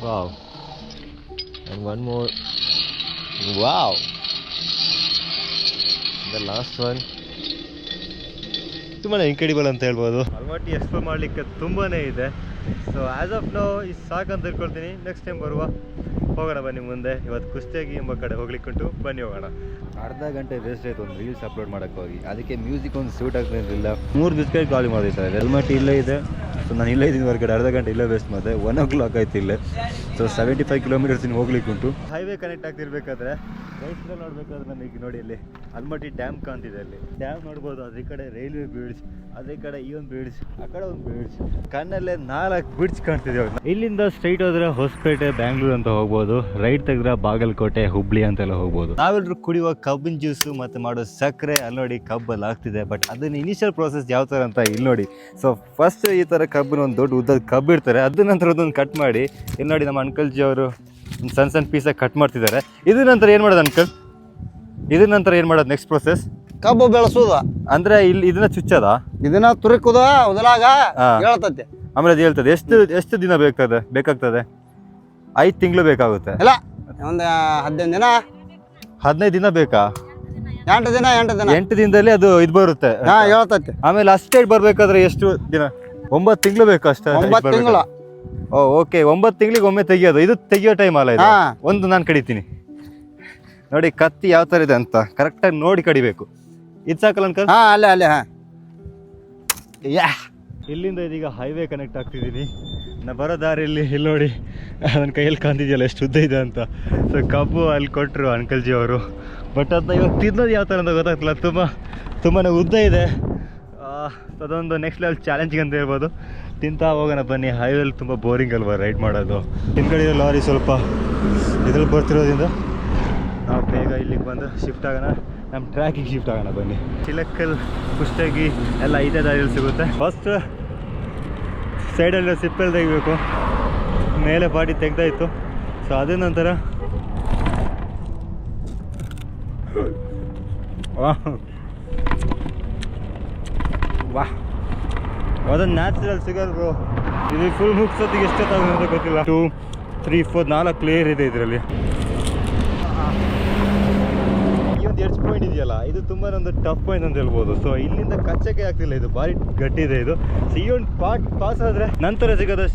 wow and one more wow the last one ತುಂಬಾ ಇನ್ಕ್ರೆಡಿಬಲ್ ಅಂತ ಹೇಳ್ಬೋದು. ಆಲ್ಮಟ್ಟಿ ಎಕ್ಸ್ಪ್ಲೋರ್ ಮಾಡಲಿಕ್ಕೆ ತುಂಬಾ ಇದೆ. ಸೊ ಆ್ಯಸ್ ಆಫ್ ನೋ ಇದು ಸಾಕಂತ ತಿಳ್ಕೊಳ್ತೀನಿ. ನೆಕ್ಸ್ಟ್ ಟೈಮ್ ಹೋಗೋಣ ಬನ್ನಿ ಮುಂದೆ. ಇವತ್ತು ಕುಷ್ಟಗಿ ಎಂಬ ಕಡೆ ಹೋಗ್ಲಿಕ್ಕುಂಟು, ಬನ್ನಿ ಹೋಗೋಣ. ಅರ್ಧ ಗಂಟೆ ವೇಸ್ಟ್ ಆಯಿತು ಒಂದು ರೀಲ್ಸ್ ಅಪ್ಲೋಡ್ ಮಾಡೋಕ್ಕೆ ಹೋಗಿ. ಅದಕ್ಕೆ ಮ್ಯೂಸಿಕ್ ಒಂದು ಸೂಟ್ ಆಗ್ತಿರಲಿಲ್ಲ. 3 ಬಿಸ್ಕೆಟ್ ಖಾಲಿ ಮಾಡಿರ್ತಾರೆ. ಆಲ್ಮಟ್ಟಿ ಇಲ್ಲೇ ಇದೆ. ಸೊ ನಾನು ಇಲ್ಲೇ ಇದ್ದೀನಿ ಹೊರಗಡೆ, ಅರ್ಧ ಗಂಟೆ ಇಲ್ಲೇ ವೇಸ್ಟ್ ಮಾಡಿದೆ. 1 o'clock ಆಯ್ತು ಇಲ್ಲೇ. ಸೊ 75 kilometers ಇನ್ನು ಹೋಗ್ಲಿಕ್ಕುಂಟು. ಹೈವೇ ಕನೆಕ್ಟ್ ಆಗ್ತಿರ್ಬೇಕಾದ್ರೆ ರೈಟ್ರಲ್ಲಿ ನೋಡಬೇಕಾದ್ರೆ ನಮಗೆ ನೋಡಿ ಅಲ್ಲಿ ಆಲ್ಮಟ್ಟಿ ಡ್ಯಾಮ್ ಕಾಣ್ತಿದೆ. ಅಲ್ಲಿ ಡ್ಯಾಮ್ ನೋಡ್ಬೋದು. ಅದ್ರ ಕಡೆ ರೈಲ್ವೆ ಬ್ರಿಡ್ಜ್, ಅದ್ರ ಕಡೆ ಈ ಒಂದು ಬ್ರಿಡ್ಜ್, ಆ ಕಡೆ ಒಂದು ಬ್ರಿಡ್ಜ್, ಕಣ್ಣಲ್ಲೇ 4 ಬ್ರಿಡ್ಜ್ ಕಾಣ್ತಿದೆ. ಇಲ್ಲಿಂದ ಸ್ಟ್ರೈಟ್ ಹೋದ್ರೆ ಹೊಸಪೇಟೆ, ಬ್ಯಾಂಗ್ಳೂರ್ ಅಂತ ಹೋಗ್ಬೋದು. ರೈಟ್ ತೆಗೆದ್ರೆ ಬಾಗಲಕೋಟೆ, ಹುಬ್ಳಿ ಅಂತೆಲ್ಲ ಹೋಗ್ಬೋದು. ನಾವೆಲ್ಲರೂ ಕುಡಿಯುವ ಕಬ್ಬಿನ ಜ್ಯೂಸು ಮತ್ತು ಮಾಡೋ ಸಕ್ಕರೆ ಅಲ್ಲಿ ನೋಡಿ ಕಬ್ಬಲ್ಲಿ ಆಗ್ತಿದೆ. ಬಟ್ ಅದನ್ನ ಇನಿಷಿಯಲ್ ಪ್ರೋಸೆಸ್ ಯಾವ ಥರ ಅಂತ ಇಲ್ಲಿ ನೋಡಿ. ಸೊ ಫಸ್ಟ್ ಈ ಥರ ಕಬ್ಬಿನ ಒಂದು ದೊಡ್ಡ ಉದ್ದದ ಕಬ್ಬು ಇರ್ತಾರೆ. ಅದ್ರ ನಂತರ ಅದೊಂದು ಕಟ್ ಮಾಡಿ ಇಲ್ಲಿ ನೋಡಿ ನಮ್ಮ ಅಂಕಲ್ಜಿ ಅವರು ಸಣ್ಣ ಸಣ್ಣ ಪೀಸಾಗಿ ಕಟ್ ಮಾಡ್ತಿದ್ದಾರೆ. ಇದ್ರ ನಂತರ ಏನು ಮಾಡೋದು ಅಂಕಲ್? ಇದ್ರ ನಂತರ ಏನು ಮಾಡೋದು ನೆಕ್ಸ್ಟ್ ಪ್ರೋಸೆಸ್? ಕಬ್ಬು ಬೆಳೆಸೋದು ಅಂದ್ರೆ ಇಲ್ಲಿ ಇದನ್ನ ಚುಚ್ಚದ, ಇದನ್ನ ತುರುಕುದ ಉದಲಾಗ ಹೇಳ್ತತೆ. ಆಮೇಲೆ ಅದು ಹೇಳ್ತದೆ. ಎಷ್ಟು ದಿನ ಬೇಕಾಗ್ತದೆ? 5 ತಿಂಗಳು ಬೇಕಾಗುತ್ತೆ. ಇಲ್ಲ, ಒಂದು 15 ದಿನ 15 ದಿನ ಬೇಕಾ? 8 ದಿನ 8 ದಿನದಲ್ಲಿ ಅದು ಇದು ಬರುತ್ತೆ. ಹೇಳ್ತತೆ. ಆಮೇಲೆ ಅಷ್ಟೇ ಬರ್ಬೇಕಾದ್ರೆ ಎಷ್ಟು ದಿನ? 9 ತಿಂಗಳು ಬೇಕು ಅಷ್ಟೇ. 9 ತಿಂಗಳು. ಓಕೆ, 9 ತಿಂಗಳಿಗೆ ಒಮ್ಮೆ ತೆಗಿಯೋದು. ಇದು ತೆಗಿಯೋ ಟೈಮ್ ಅಲ್ಲ ಇದು. ಒಂದು ನಾನು ಕಡಿತೀನಿ ನೋಡಿ. ಕತ್ತಿ ಯಾವ ಥರ ಇದೆ ಅಂತ ಕರೆಕ್ಟಾಗಿ ನೋಡಿ ಕಡಿಬೇಕು. ಇದು ಸಾಕಲ್ಲ ಅಂಕಲ್? ಅಲ್ಲೇ ಯಾ. ಇಲ್ಲಿಂದ ಇದೀಗ ಹೈವೇ ಕನೆಕ್ಟ್ ಆಗ್ತಿದ್ದೀನಿ. ನಾ ಬರೋ ದಾರಿಯಲ್ಲಿ ಇಲ್ಲಿ ನೋಡಿ ನನ್ನ ಕೈಯಲ್ಲಿ ಕಾಣ್ತಿದೆಯಲ್ಲ ಎಷ್ಟು ಉದ್ದ ಇದೆ ಅಂತ. ಸೊ ಕಬ್ಬು ಅಲ್ಲಿ ಕೊಟ್ಟರು ಅಂಕಲ್ಜಿ ಅವರು. ಬಟ್ ಅದನ್ನ ಇವಾಗ ತಿನ್ನೋದು ಯಾವ ಥರ ಅಂತ ಗೊತ್ತಾಗ್ತಿಲ್ಲ. ತುಂಬಾ ಉದ್ದ ಇದೆ. ಅದೊಂದು ನೆಕ್ಸ್ಟ್ ಲೆವೆಲ್ ಚಾಲೆಂಜಿಂಗ್ ಅಂತ ಹೇಳ್ಬೋದು. ತಿಂತಾ ಹೋಗೋಣ ಬನ್ನಿ. ಹೈವೇಲಿ ತುಂಬ ಬೋರಿಂಗ್ ಅಲ್ವಾ ರೈಡ್ ಮಾಡೋದು. ಹಿಂದ್ಗಡೆ ಲಾರಿ ಸ್ವಲ್ಪ ಇದ್ರಲ್ಲಿ ಬರ್ತಿರೋದ್ರಿಂದ ನಾವು ಬೇಗ ಇಲ್ಲಿಗೆ ಬಂದು ಶಿಫ್ಟ್ ಆಗೋಣ. ನಮ್ಮ ಟ್ರ್ಯಾಕಿಗೆ ಶಿಫ್ಟ್ ಆಗೋಣ ಬನ್ನಿ. ಚಿಲಕ್ಕಲ್, ಕುಷ್ಟಗಿ ಎಲ್ಲ ಇದೇ ದಾರಿಯಲ್ಲಿ ಸಿಗುತ್ತೆ. ಫಸ್ಟ್ ಸೈಡಲ್ಲಿ ಸಿಪ್ಪೆಲ್ಲಿ ತೆಗಿಬೇಕು. ಮೇಲೆ ಪಾಟಿ ತೆಗ್ದಾಯಿತು. ಸೊ ಅದ ನಂತರ ವಾಹ್ ಅದೊಂದು ನ್ಯಾಚುರಲ್ ಸಿಗಲ್ ಬ್ರೋ. ಇದು ಫುಲ್ ಮುಗ್ಸೋದಿಗೆ ಎಷ್ಟೊತ್ತಾಗುತ್ತೆ ಅಂತ ಗೊತ್ತಿಲ್ಲ. 2, 3, 4, 4 ಲೇಯರ್ ಇದೆ ಇದರಲ್ಲಿ. ಈ ಒಂದು ಎಡ್ಜ್ ಪಾಯಿಂಟ್ ಇದೆಯಲ್ಲ, ಇದು ತುಂಬಾ ಒಂದು ಟಫ್ ಪಾಯಿಂಟ್ ಅಂತ ಹೇಳ್ಬೋದು. ಸೊ ಇಲ್ಲಿಂದ ಕಚ್ಚಕ್ಕೆ ಆಗ್ತಿಲ್ಲ, ಇದು ಭಾರಿ ಗಟ್ಟಿ ಇದೆ ಇದು. ಸೊ ಈ ಒಂದು ಪಾರ್ಟ್ ಪಾಸ್ ಆದರೆ ನಂತರ ಸಿಗೋದು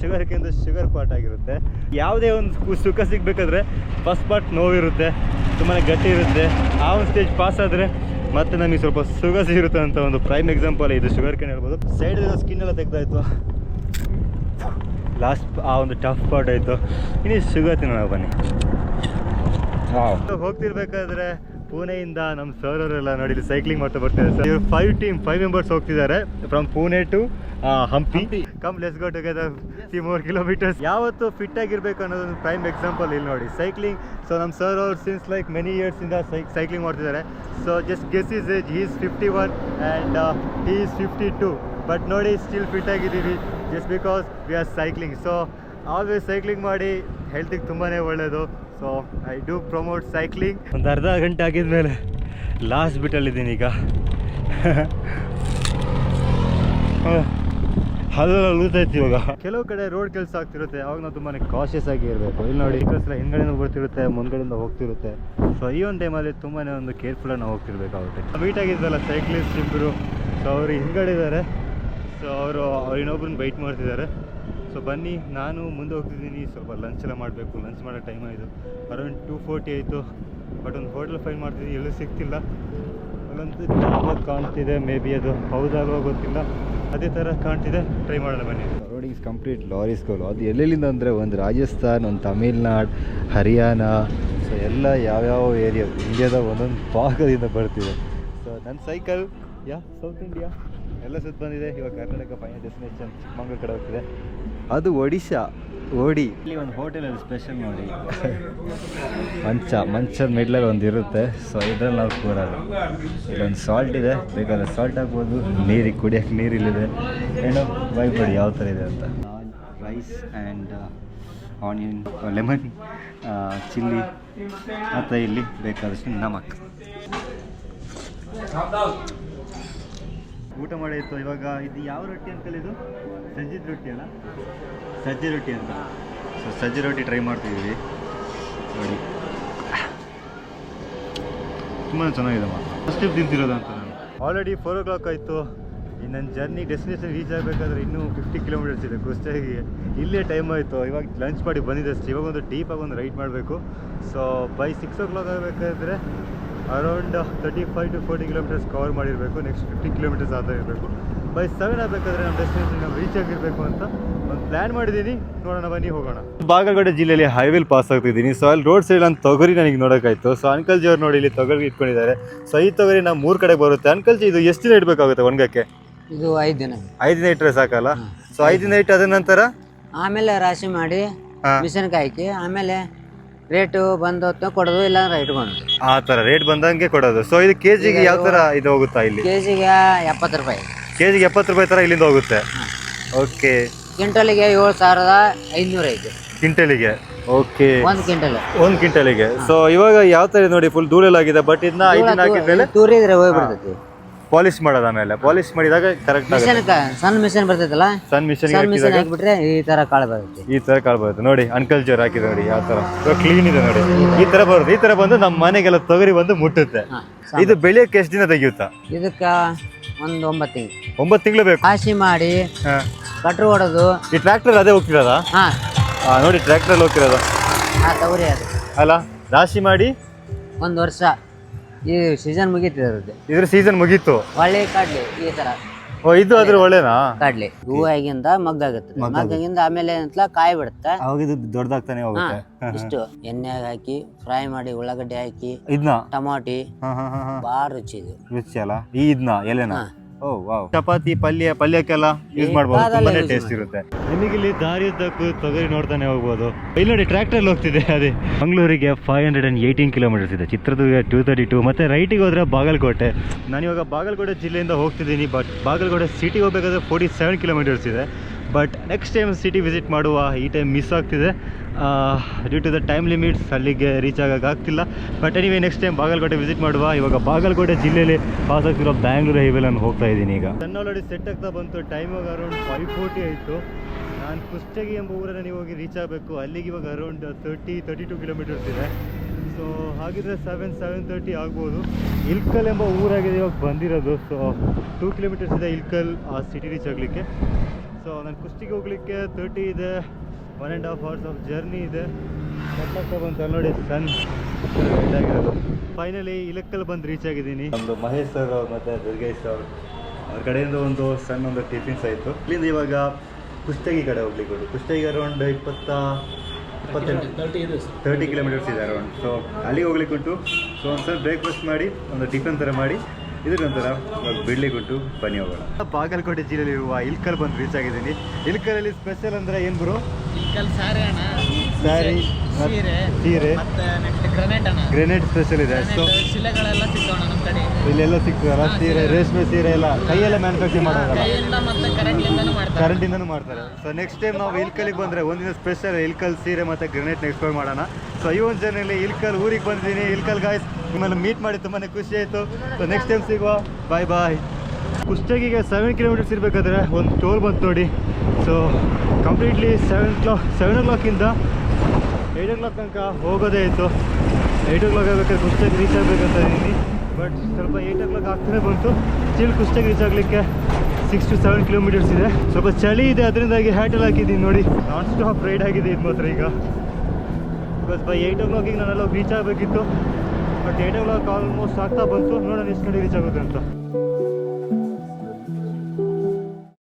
ಶುಗರ್ ಪಾರ್ಟ್ ಆಗಿರುತ್ತೆ. ಯಾವುದೇ ಒಂದು ಸುಖ ಸಿಗಬೇಕಾದ್ರೆ ಫಸ್ಟ್ ಪಾರ್ಟ್ ನೋವಿರುತ್ತೆ, ತುಂಬಾ ಗಟ್ಟಿ ಇರುತ್ತೆ. ಆ ಒಂದು ಸ್ಟೇಜ್ ಪಾಸ್ ಆದರೆ ಮತ್ತೆ ನಮಗೆ ಸ್ವಲ್ಪ ಸುಖ ಸಿಗುತ್ತೆ ಅಂತ ಒಂದು ಪ್ರೈಮ್ ಎಕ್ಸಾಂಪಲ್ ಇದು ಶುಗರ್ ಕೇನ್ ಹೇಳ್ಬೋದು. ಸೈಡಲ್ಲಿರೋ ಸ್ಕಿನ್ ಎಲ್ಲ ತೆಗ್ದಾಯ್ತು. ಲಾಸ್ಟ್ ಆ ಒಂದು ಟಫ್ ಪಾರ್ಟ್ ಆಯಿತು. ಇನ್ನು ಶುಗರ್ ತಿನ್ನೋಣ ಬನ್ನಿ. ಹೋಗ್ತಿರ್ಬೇಕಾದ್ರೆ ಪುಣೆಯಿಂದ ನಮ್ಮ ಸರ್ ಅವರೆಲ್ಲ ನೋಡಿ ಇಲ್ಲಿ ಸೈಕ್ಲಿಂಗ್ ಮಾಡ್ತಾ ಬರ್ತಾರೆ. ಸರ್ ಇವರು 5 ಮೆಂಬರ್ಸ್ ಹೋಗ್ತಿದ್ದಾರೆ from Pune to Hampi. Come let's go together 3 more kilometers. ಯಾವತ್ತು ಫಿಟ್ ಆಗಿರ್ಬೇಕು ಅನ್ನೋದೊಂದು ಪ್ರೈಮ್ ಎಕ್ಸಾಂಪಲ್ ಇಲ್ಲಿ ನೋಡಿ ಸೈಕ್ಲಿಂಗ್. ಸೊ ನಮ್ಮ ಸರ್ ಅವ್ರು ಸಿನ್ಸ್ ಲೈಕ್ ಮೆನಿ ಇಯರ್ಸ್ ಇಂದ ಸೈಕ್ಲಿಂಗ್ ಮಾಡ್ತಿದ್ದಾರೆ. So just guess his age, he is 51 and he is 52. But ನೋಡಿ ಸ್ಟಿಲ್ ಫಿಟ್ ಆಗಿದ್ದೀವಿ just because we are cycling. So always cycling ಮಾಡಿ ಹೆಲ್ತಿಗೆ ತುಂಬಾ ಒಳ್ಳೆಯದು. So I do promote cycling. ಒಂದು ಅರ್ಧ ಗಂಟೆ ಆಗಿದ್ಮೇಲೆ ಲಾಸ್ಟ್ ಬಿಟ್ಟಲ್ಲಿದ್ದೀನಿ ಈಗ. ಹಲ್ಲೆಲ್ಲ ಲೂತೈತಿ ಇವಾಗ. ಕೆಲವು ಕಡೆ ರೋಡ್ ಕೆಲಸ ಆಗ್ತಿರುತ್ತೆ, ಅವಾಗ ನಾವು ತುಂಬಾ ಕಾಶಿಯಸ್ ಆಗಿ ಇರಬೇಕು. ಇಲ್ಲಿ ನೋಡಿ ವೆಹಿಕಲ್ಸ್ ಎಲ್ಲ ಹಿಂದ್ಗಡೆಯಿಂದ ಬರ್ತಿರುತ್ತೆ, ಮುಂದ್ಗಡೆಯಿಂದ ಹೋಗ್ತಿರುತ್ತೆ. ಸೊ ಈ ಒಂದು ಟೈಮಲ್ಲಿ ತುಂಬಾ ಒಂದು ಕೇರ್ಫುಲ್ಲಾಗಿ ನಾವು ಹೋಗ್ತಿರ್ಬೇಕಾಗುತ್ತೆ. ಮೀಟ್ ಆಗಿದ್ದಲ್ಲ ಸೈಕ್ಲಿಸ್ಟ್ ಇಬ್ಬರು. ಸೊ ಅವರು ಹಿಂದ್ಗಡೆ ಇದ್ದಾರೆ. ಸೊ ಅವರು ಇನ್ನೊಬ್ರನ್ನ ಬೈಟ್ ಮಾಡ್ತಿದ್ದಾರೆ. ಸೊ ಬನ್ನಿ, ನಾನು ಮುಂದೆ ಹೋಗ್ತಿದ್ದೀನಿ. ಸ್ವಲ್ಪ ಲಂಚ್ ಎಲ್ಲ ಮಾಡಬೇಕು. ಲಂಚ್ ಮಾಡೋ ಟೈಮ್ ಆಯಿತು, ಅರೌಂಡ್ 2:40 ಆಯಿತು. ಬಟ್ ಒಂದು ಹೋಟೆಲ್ ಫೈಂಡ್ ಮಾಡ್ತಿದ್ದೀನಿ, ಎಲ್ಲೂ ಸಿಗ್ತಿಲ್ಲ. ಅಲ್ಲಂತೂ ಜಾಗ ಕಾಣ್ತಿದೆ, ಮೇ ಬಿ ಅದು ಹೌದಲ್ವೋ ಗೊತ್ತಿಲ್ಲ, ಅದೇ ಥರ ಕಾಣ್ತಿದೆ. ಟ್ರೈ ಮಾಡೋಣ ಬನ್ನಿ. ರೋಡ್ ಈಸ್ ಕಂಪ್ಲೀಟ್ ಲಾರೀಸ್ಗಳು. ಅದು ಎಲ್ಲೆಲ್ಲಿಂದ ಅಂದರೆ ಒಂದು ರಾಜಸ್ಥಾನ್, ಒಂದು ತಮಿಳ್ನಾಡು, ಹರಿಯಾಣ. ಸೊ ಎಲ್ಲ ಯಾವ್ಯಾವ ಏರಿಯಾ ಇಂಡಿಯಾದ ಒಂದೊಂದು ಭಾಗದಿಂದ ಬರ್ತಿದೆ. ಸೊ ನನ್ನ ಸೈಕಲ್ ಸೌತ್ ಇಂಡಿಯಾ ಎಲ್ಲ ಸುತ್ತ ಬಂದಿದೆ. ಇವಾಗ ಕರ್ನಾಟಕ ಫೈನಲ್ ಡೆಸ್ಟಿನೇಷನ್ ಚಿಕ್ಕಮಂಗ್ಳೂರು ಕಡೆ ಹೋಗ್ತಿದೆ. ಅದು ಒಡಿಶಾ ಇಲ್ಲಿ ಒಂದು ಹೋಟೆಲಲ್ಲಿ ಸ್ಪೆಷಲ್ ನೋಡಿ ಮಂಚದ ಮಿಡ್ಲಲ್ಲಿ ಒಂದು ಇರುತ್ತೆ. ಸೊ ಇದ್ರಲ್ಲಿ ನಾವು ಕೂರಲ್ಲ. ಇಲ್ಲೊಂದು ಸಾಲ್ಟ್ ಇದೆ, ಬೇಕಾದ್ರೆ ಸಾಲ್ಟ್ ಹಾಕ್ಬೋದು. ನೀರಿಗೆ ಕುಡಿಯೋಕ್ಕೆ ನೀರಿಲ್ಲಿದೆ. ಏನೋ ವೈಬ್ ನೋಡಿ ಯಾವ ಥರ ಇದೆ ಅಂತ. Rice and onion, lemon, chilli ಮತ್ತು ಇಲ್ಲಿ ಬೇಕಾದಷ್ಟು ನಮಕ್. ಊಟ ಮಾಡಿತ್ತು. ಇವಾಗ ಇದು ಯಾವ ರೊಟ್ಟಿ ಅಂತಲ್ಲ, ಇದು ಸಜ್ಜಿದ ರೊಟ್ಟಿ ಅಲ್ಲ, ಸಜ್ಜೆ ರೊಟ್ಟಿ ಅಂತ. ಸೊ ಸಜ್ಜೆ ರೊಟ್ಟಿ ಟ್ರೈ ಮಾಡ್ತಿದ್ದೀವಿ ನೋಡಿ, ತುಂಬಾ ಚೆನ್ನಾಗಿದೆ ಮಾತ್ರ. ಫಸ್ಟ್ ಟೈಮ್ ತಿಂತಿರೋದು ಅಂತ ನಾನು. ಆಲ್ರೆಡಿ 4 o'clock ಆಯಿತು. ನನ್ನ ಜರ್ನಿ ಡೆಸ್ಟಿನೇಷನ್ ರೀಚ್ ಆಗಬೇಕಾದ್ರೆ ಇನ್ನೂ 50 ಕಿಲೋಮೀಟರ್ಸ್ ಇದೆ ಕುಷ್ಟಗಿಗೆ. ಇಲ್ಲೇ ಟೈಮ್ ಆಯಿತು. ಇವಾಗ ಲಂಚ್ ಮಾಡಿ ಬಂದಿದ್ದಷ್ಟು. ಇವಾಗ ಒಂದು ಡೀಪಾಗಿ ಒಂದು ರೈಡ್ ಮಾಡಬೇಕು. ಸೊ ಬೈ 6 o'clock ಆಗಬೇಕಾದ್ರೆ ಅರೌಂಡ್ 35 to 40 ಕಿಲೋಮೀಟರ್ಸ್ ಕವರ್ ಮಾಡಿರಬೇಕು. ನೆಕ್ಸ್ಟ್ 50 ಕಿಲೋಮೀಟರ್ಸ್ ಆದ ಇರಬೇಕು. ಬೈ 7 ಆಗಬೇಕಾದ್ರೆ ನಮ್ಮ ಡೆಸ್ಟಿನೇಷನ್ ನಾವು ರೀಚ್ ಆಗಿರಬೇಕು ಅಂತ ಒಂದು ಪ್ಲ್ಯಾನ್ ಮಾಡಿದ್ದೀನಿ. ನೋಡೋಣ, ಬನ್ನಿ ಹೋಗೋಣ. ಬಾಗಲಕೋಟೆ ಜಿಲ್ಲೆಯಲ್ಲಿ ಹೈವೇಲಿ ಪಾಸ್ ಆಗ್ತಿದ್ದೀನಿ. ಸೊ ಅಲ್ಲಿ ರೋಡ್ ಸೈಡ್ ಅಂತ ತೊಗರಿ ನನಗೆ ನೋಡೋಕ್ಕಾಯ್ತು. ಸೊ ಅಂಕಲ್ ಜಿ ಅವ್ರು ನೋಡಿ ಇಲ್ಲಿ ತೊಗರಿ ಇಟ್ಕೊಂಡಿದ್ದಾರೆ. ಸೊ ಈ ತೊಗರಿ ನಾವು 3 ಕಡೆ ಬರುತ್ತೆ. ಅಂಕಲ್ ಜಿ, ಇದು ಎಷ್ಟು ದಿನ ಇಡಬೇಕಾಗುತ್ತೆ ಒಣಗಕ್ಕೆ? ಇದು 5 ದಿನ. 5 ದಿನ ಇಟ್ಟರೆ ಸಾಕಲ್ಲ? ಸೊ 5 ದಿನ ಇಟ್ಟು ಅದ ನಂತರ ಆಮೇಲೆ ರಾಶಿ ಮಾಡಿ ಮಿಷನ್ಗೆ ಹಾಕಿ ಆಮೇಲೆ ರೇಟು ಬಂದು ಕೊಡೋದು, ಇಲ್ಲ ಇಟ್ಕೊಂಡು ಆ ಥರ ರೇಟ್ ಬಂದಂಗೆ ಕೊಡೋದು. ಸೊ ಇದು ಕೆಜಿಗೆ ಯಾವ ಥರ ಇದು ಹೋಗುತ್ತಾ ಇಲ್ಲಿ? ಕೆಜಿಗೆ 70 ರೂಪಾಯಿ. ಕೆಜಿಗೆ 70 ರೂಪಾಯಿ ಥರ ಇಲ್ಲಿಂದ ಹೋಗುತ್ತೆ. ಓಕೆ. ಕ್ವಿಂಟಲಿಗೆ 7,500 ಐತೆ ಕ್ವಿಂಟಲಿಗೆ. Okay, 1 quintal. 1 ಕ್ವಿಂಟಲಿಗೆ. ಸೊ ಇವಾಗ ಯಾವ ಥರ ನೋಡಿ, ಫುಲ್ ಧೂಳಲಾಗಿದೆ. ಬಟ್ ಇದನ್ನ 5 ದಿನ ಹಾಕಿದ್ಮೇಲೆ ತೂರಿದ್ರೆ ಹೋಗ್ಬಿಡ್ತೈತಿ. ಪಾಲಿಶ್ ಮಾಡೋದು. ಆಮೇಲೆ ಪಾಲಿಶ್ ಮಾಡಿದಾಗ ಕರೆಕ್ಟ್ ಆಗುತ್ತೆ. ಮಿಷನ್ ಸಣ್ಣ ಮಿಷನ್ ಬರ್ತೈತಲ್ಲ, ಸಣ್ಣ ಮಿಷನ್ ಹಾಕಿಬಿಟ್ರೆ ಈ ತರ ಕಾಳು ಬರುತ್ತೆ. ಈ ತರ ಕಾಳು ಬರುತ್ತೆ ನೋಡಿ. ಅಂಕಲ್ ಜೋರ್ ಹಾಕಿದೆ ನೋಡಿ, ಯಾವ ತರ ಕ್ಲೀನ್ ಇದೆ ನೋಡಿ. ಈ ತರ ಬರುತ್ತೆ. ಈ ತರ ಬಂದು ನಮ್ಮ ಮನೆಗೆಲ್ಲ ತೊಗರಿ ಬಂದು ಮುಟ್ಟುತ್ತೆ. ಇದು ಬೆಳೆಯಕ್ಕೆ ಎಷ್ಟು ದಿನ ತೆಗಿಯುತ್ತಾ? ಇದಕ್ಕ ಒಂದು 9 ತಿಂಗಳು. 9 ತಿಂಗಳು ಬೇಕು. ರಾಶಿ ಮಾಡಿ ಕಟ್ರು ಹೊಡೋದು. ಈ ಟ್ರ್ಯಾಕ್ಟರ್ ಅದೇ ಹೋಗ್ತಿರೋದಾ? ನೋಡಿ, ಟ್ರ್ಯಾಕ್ಟರ್ ಹೋಗ್ತಿರೋದು ತೊಗರಿ ಅದು ಅಲ್ಲ. ರಾಶಿ ಮಾಡಿ 1 ವರ್ಷ. ಈ ಸೀಸನ್ ಮುಗೀತಿರುತ್ತೆ. ಇದ್ರ ಸೀಸನ್ ಮುಗೀತು. ಒಳ್ಳೆ ಕಡ್ಲಿ ಈ ತರ. ಓ, ಇದು ಅದ್ರ ಒಳ್ಳೇನಾ? ಕಡ್ಲಿ ಹೂವಾಗಿಂದ ಮಗ್ಗಾಗುತ್ತೆ. ಮಗ್ಗಾಗಿಂದ ಆಮೇಲೆ ಕಾಯಿ ಬಿಡುತ್ತೆ. ಅವಾಗ ಇದು ದೊಡ್ಡದಾಗ್ತಾನೆ ಹೋಗುತ್ತೆ. ಇಷ್ಟು ಎಣ್ಣೆಗೆ ಹಾಕಿ ಫ್ರೈ ಮಾಡಿ, ಉಳ್ಳಾಗಡ್ಡಿ ಹಾಕಿ, ಇದನ್ನ ಟಮಾಟಿ, ಬಾಳ ರುಚಿ ಇದು. ರುಚಿ ಅಲ್ಲ ಈ ಇದನ್ನ ಎಲೆನಾ? ಓ ವಾವ್. ಚಪಾತಿ ಪಲ್ಯಕ್ಕೆಲ್ಲ ಯೂಸ್ ಮಾಡ್ಬೋದು. ತುಂಬಾನೇ ಟೇಸ್ಟ್ ಇರುತ್ತೆ. ನಿಮಗೆ ಇಲ್ಲಿ ದಾರಿಯುದ್ದಕ್ಕೂ ತೊಗರಿ ನೋಡ್ತಾನೆ ಹೋಗ್ಬೋದು. ಇಲ್ಲಿ ನೋಡಿ, ಟ್ರ್ಯಾಕ್ಟರ್ ಹೋಗ್ತಿದೆ. ಅದೇ ಮಂಗಳೂರಿಗೆ 518 ಕಿಲೋಮೀಟರ್ಸ್ ಇದೆ. ಚಿತ್ರದುರ್ಗ 232. ಮತ್ತೆ ರೈಟಿಗೆ ಹೋದ್ರೆ ಬಾಗಲಕೋಟೆ. ನಾನಿವಾಗ ಬಾಗಲಕೋಟೆ ಜಿಲ್ಲೆಯಿಂದ ಹೋಗ್ತಿದ್ದೀನಿ. ಬಟ್ ಬಾಗಲಕೋಟೆ ಸಿಟಿಗೆ ಹೋಗ್ಬೇಕಾದ್ರೆ 47 ಕಿಲೋಮೀಟರ್ಸ್ ಇದೆ. But next time city visit ಮಾಡುವ. ಈ ಟೈಮ್ ಮಿಸ್ ಆಗ್ತಿದೆ due to the time limits. ಅಲ್ಲಿಗೆ ರೀಚ್ ಆಗೋಕ್ಕಾಗ್ತಿಲ್ಲ. But anyway next time Bagalkot visit ಮಾಡುವ. ಇವಾಗ ಬಾಗಲಕೋಟೆ ಜಿಲ್ಲೆಯಲ್ಲಿ ಪಾಸ್ ಆಗ್ತಿರೋ ಬ್ಯಾಂಗ್ಳೂರು ಹೈವೇಲಿ ನಾನು ಹೋಗ್ತಾ ಇದ್ದೀನಿ. ಈಗ ನನ್ನ ಆಲ್ರೆಡಿ ಸೆಟ್ ಆಗ್ತಾ ಬಂತು. ಟೈಮ್ ಇವಾಗ ಅರೌಂಡ್ 5:40 ಆಯಿತು. ನಾನು ಕುಷ್ಟಗಿ ಎಂಬ ಊರಲ್ಲಿ ಹೋಗಿ ರೀಚ್ ಆಗಬೇಕು. ಅಲ್ಲಿಗೆ ಇವಾಗ ಅರೌಂಡ್ 32 ಕಿಲೋಮೀಟರ್ಸ್ ಇದೆ. ಸೊ ಹಾಗಿದ್ರೆ 7:30 ಆಗ್ಬೋದು. ಇಲ್ಕಲ್ ಎಂಬ ಊರಾಗಿದೆ ಇವಾಗ ಬಂದಿರೋದು. ಸೊ 2 ಕಿಲೋಮೀಟರ್ಸ್ ಇದೆ ಇಲ್ಕಲ್ ಆ ಸಿಟಿ ರೀಚ್ ಆಗಲಿಕ್ಕೆ. ಸೊ ನಾನು ಕುಷ್ಟಗಿಗೆ ಹೋಗ್ಲಿಕ್ಕೆ 30 ಇದೆ. 1.5 hours ಆಫ್ ಜರ್ನಿ ಇದೆ. ಕಟ್ಲಕ್ಕ ಬಂತು ಅಲ್ಲಿ ನೋಡಿ, ಸನ್ ಆಗಿರೋದು. ಫೈನಲಿ ಇಲಕ್ಕಲ್ ಬಂದು ರೀಚ್ ಆಗಿದ್ದೀನಿ. ನಮ್ಮದು ಮಹೇಶ್ ಸರ್ ಮತ್ತು ದುರ್ಗೇಶ್ ಅವ್ರ ಕಡೆಯಿಂದ ಒಂದು ಸಣ್ಣ ಟಿಫಿನ್ಸ್ ಆಯಿತು. ಇಲ್ಲಿಂದ ಇವಾಗ ಕುಷ್ಟಗಿ ಕಡೆ ಹೋಗ್ಲಿಕ್ಕೆ ಉಂಟು. ಕುಷ್ಟಗಿ ಅರೌಂಡ್ 30 ಕಿಲೋಮೀಟರ್ಸ್ ಇದೆ ಅರೌಂಡ್. ಸೊ ಅಲ್ಲಿಗೆ ಹೋಗ್ಲಿಕ್ಕೆ ಉಂಟು. ಸೊ ಒಂದು ಸ್ವಲ್ಪ ಬ್ರೇಕ್ಫಾಸ್ಟ್ ಮಾಡಿ ಒಂದು ಟಿಫಿನ್ ಥರ ಮಾಡಿ ಇದ್ರ ನಂತರ ಇವಾಗ ಬಿಡ್ಲಿಕ್ಕೆ ಉಂಟು. ಬನ್ನಿ ಹೋಗೋಣ. ಬಾಗಲಕೋಟೆ ಜಿಲ್ಲೆಯಲ್ಲಿ ಇರುವ ಇಲ್ಕಲ್ ಬಂದು ರೀಚ್ ಆಗಿದ್ದೀನಿ. ಇಲ್ಕಲಲ್ಲಿ ಸ್ಪೆಷಲ್ ಅಂದರೆ ಏನು ಬ್ರೋ? ಇಲ್ಕಲ್ ಸಾರಿ ಅಣ್ಣ, ಸ್ಯಾರಿ, ಸೀರೆ, ಗ್ರೆನೇಡ್ ಸ್ಪೆಷಲ್ ಇದೆ. ಸೊ ಶಿಲೆಗಳೆಲ್ಲ ಸಿಗ್ತಾವಣ್ಣ ನಮ್ಮ ಕಡೆ. ಇಲ್ಲೆಲ್ಲ ಸಿಗ್ತದಲ್ಲ ಸೀರೆ, ರೇಷ್ಮೆ ಸೀರೆ ಎಲ್ಲ ಕೈಯೆಲ್ಲ ಮ್ಯಾನುಫ್ಯಾಕ್ಚರ್ ಮಾಡೋದಲ್ಲ, ಕರೆಂಟಿಂದನೂ ಮಾಡ್ತಾರೆ. ಸೊ ನೆಕ್ಸ್ಟ್ ಟೈಮ್ ನಾವು ಇಲ್ಕಲಿಗೆ ಬಂದರೆ ಒಂದಿನ ಸ್ಪೆಷಲ್ ಇಲ್ಕಲ್ ಸೀರೆ ಮತ್ತು ಗ್ರೆನೇಡ್ನ ಎಕ್ಸ್ಪ್ಲೋರ್ ಮಾಡೋಣ. ಸೊ ಈ ಒಂದು ಜರ್ನಿಯಲ್ಲಿ ಇಲ್ಕಲ್ ಊರಿಗೆ ಬಂದಿದ್ದೀನಿ. ಇಲ್ಕಲ್ ಗಾಯ್ಸ್, ನಿಮ್ಮನ್ನು ಮೀಟ್ ಮಾಡಿ ತುಂಬಾ ಖುಷಿ ಆಯಿತು. ಸೊ ನೆಕ್ಸ್ಟ್ ಟೈಮ್ ಸಿಗುವ. ಬಾಯ್ ಬಾಯ್. ಕುಷ್ಟಗಿಗೆ 7 ಕಿಲೋಮೀಟರ್ಸ್ ಇರಬೇಕಾದ್ರೆ ಒಂದು ಟೋಲ್ ಬಂತು ನೋಡಿ. ಸೊ ಕಂಪ್ಲೀಟ್ಲಿ 7 o'clock 8 o'clock ತನಕ ಹೋಗೋದೇ ಇತ್ತು. 8 o'clock ಆಗಬೇಕಾದ್ರೆ ಕುಷ್ಟಗಿ ರೀಚ್ ಆಗಬೇಕಂತ ಇದ್ದೀನಿ. ಬಟ್ ಸ್ವಲ್ಪ 8 o'clock ಆಗ್ತಾನೆ ಬಂತು. ಸ್ಟಿಲ್ ಕುಷ್ಟಗಿ ರೀಚ್ ಆಗಲಿಕ್ಕೆ 6 to 7 ಕಿಲೋಮೀಟರ್ಸ್ ಇದೆ. ಸ್ವಲ್ಪ ಚಳಿ ಇದೆ, ಅದರಿಂದಾಗಿ ಹ್ಯಾಟೆಲ್ಲ ಹಾಕಿದ್ದೀನಿ ನೋಡಿ. ನಾನ್ ಸ್ಟಾಪ್ ರೈಡ್ ಆಗಿದೆ ಇದು ಮಾತ್ರ ಈಗ. ಬಿಕಾಸ್ ಬೈ 8 o'clock ನಾನೆಲ್ಲ ರೀಚ್ ಆಗಬೇಕಿತ್ತು. ಬಟ್ 8 o'clock ಆಲ್ಮೋಸ್ಟ್ ಆಗ್ತಾ ಬಂತು. ನೋಡೋಣ ಎಷ್ಟು ಕಡೆ ರೀಚ್ ಆಗುತ್ತೆ ಅಂತ.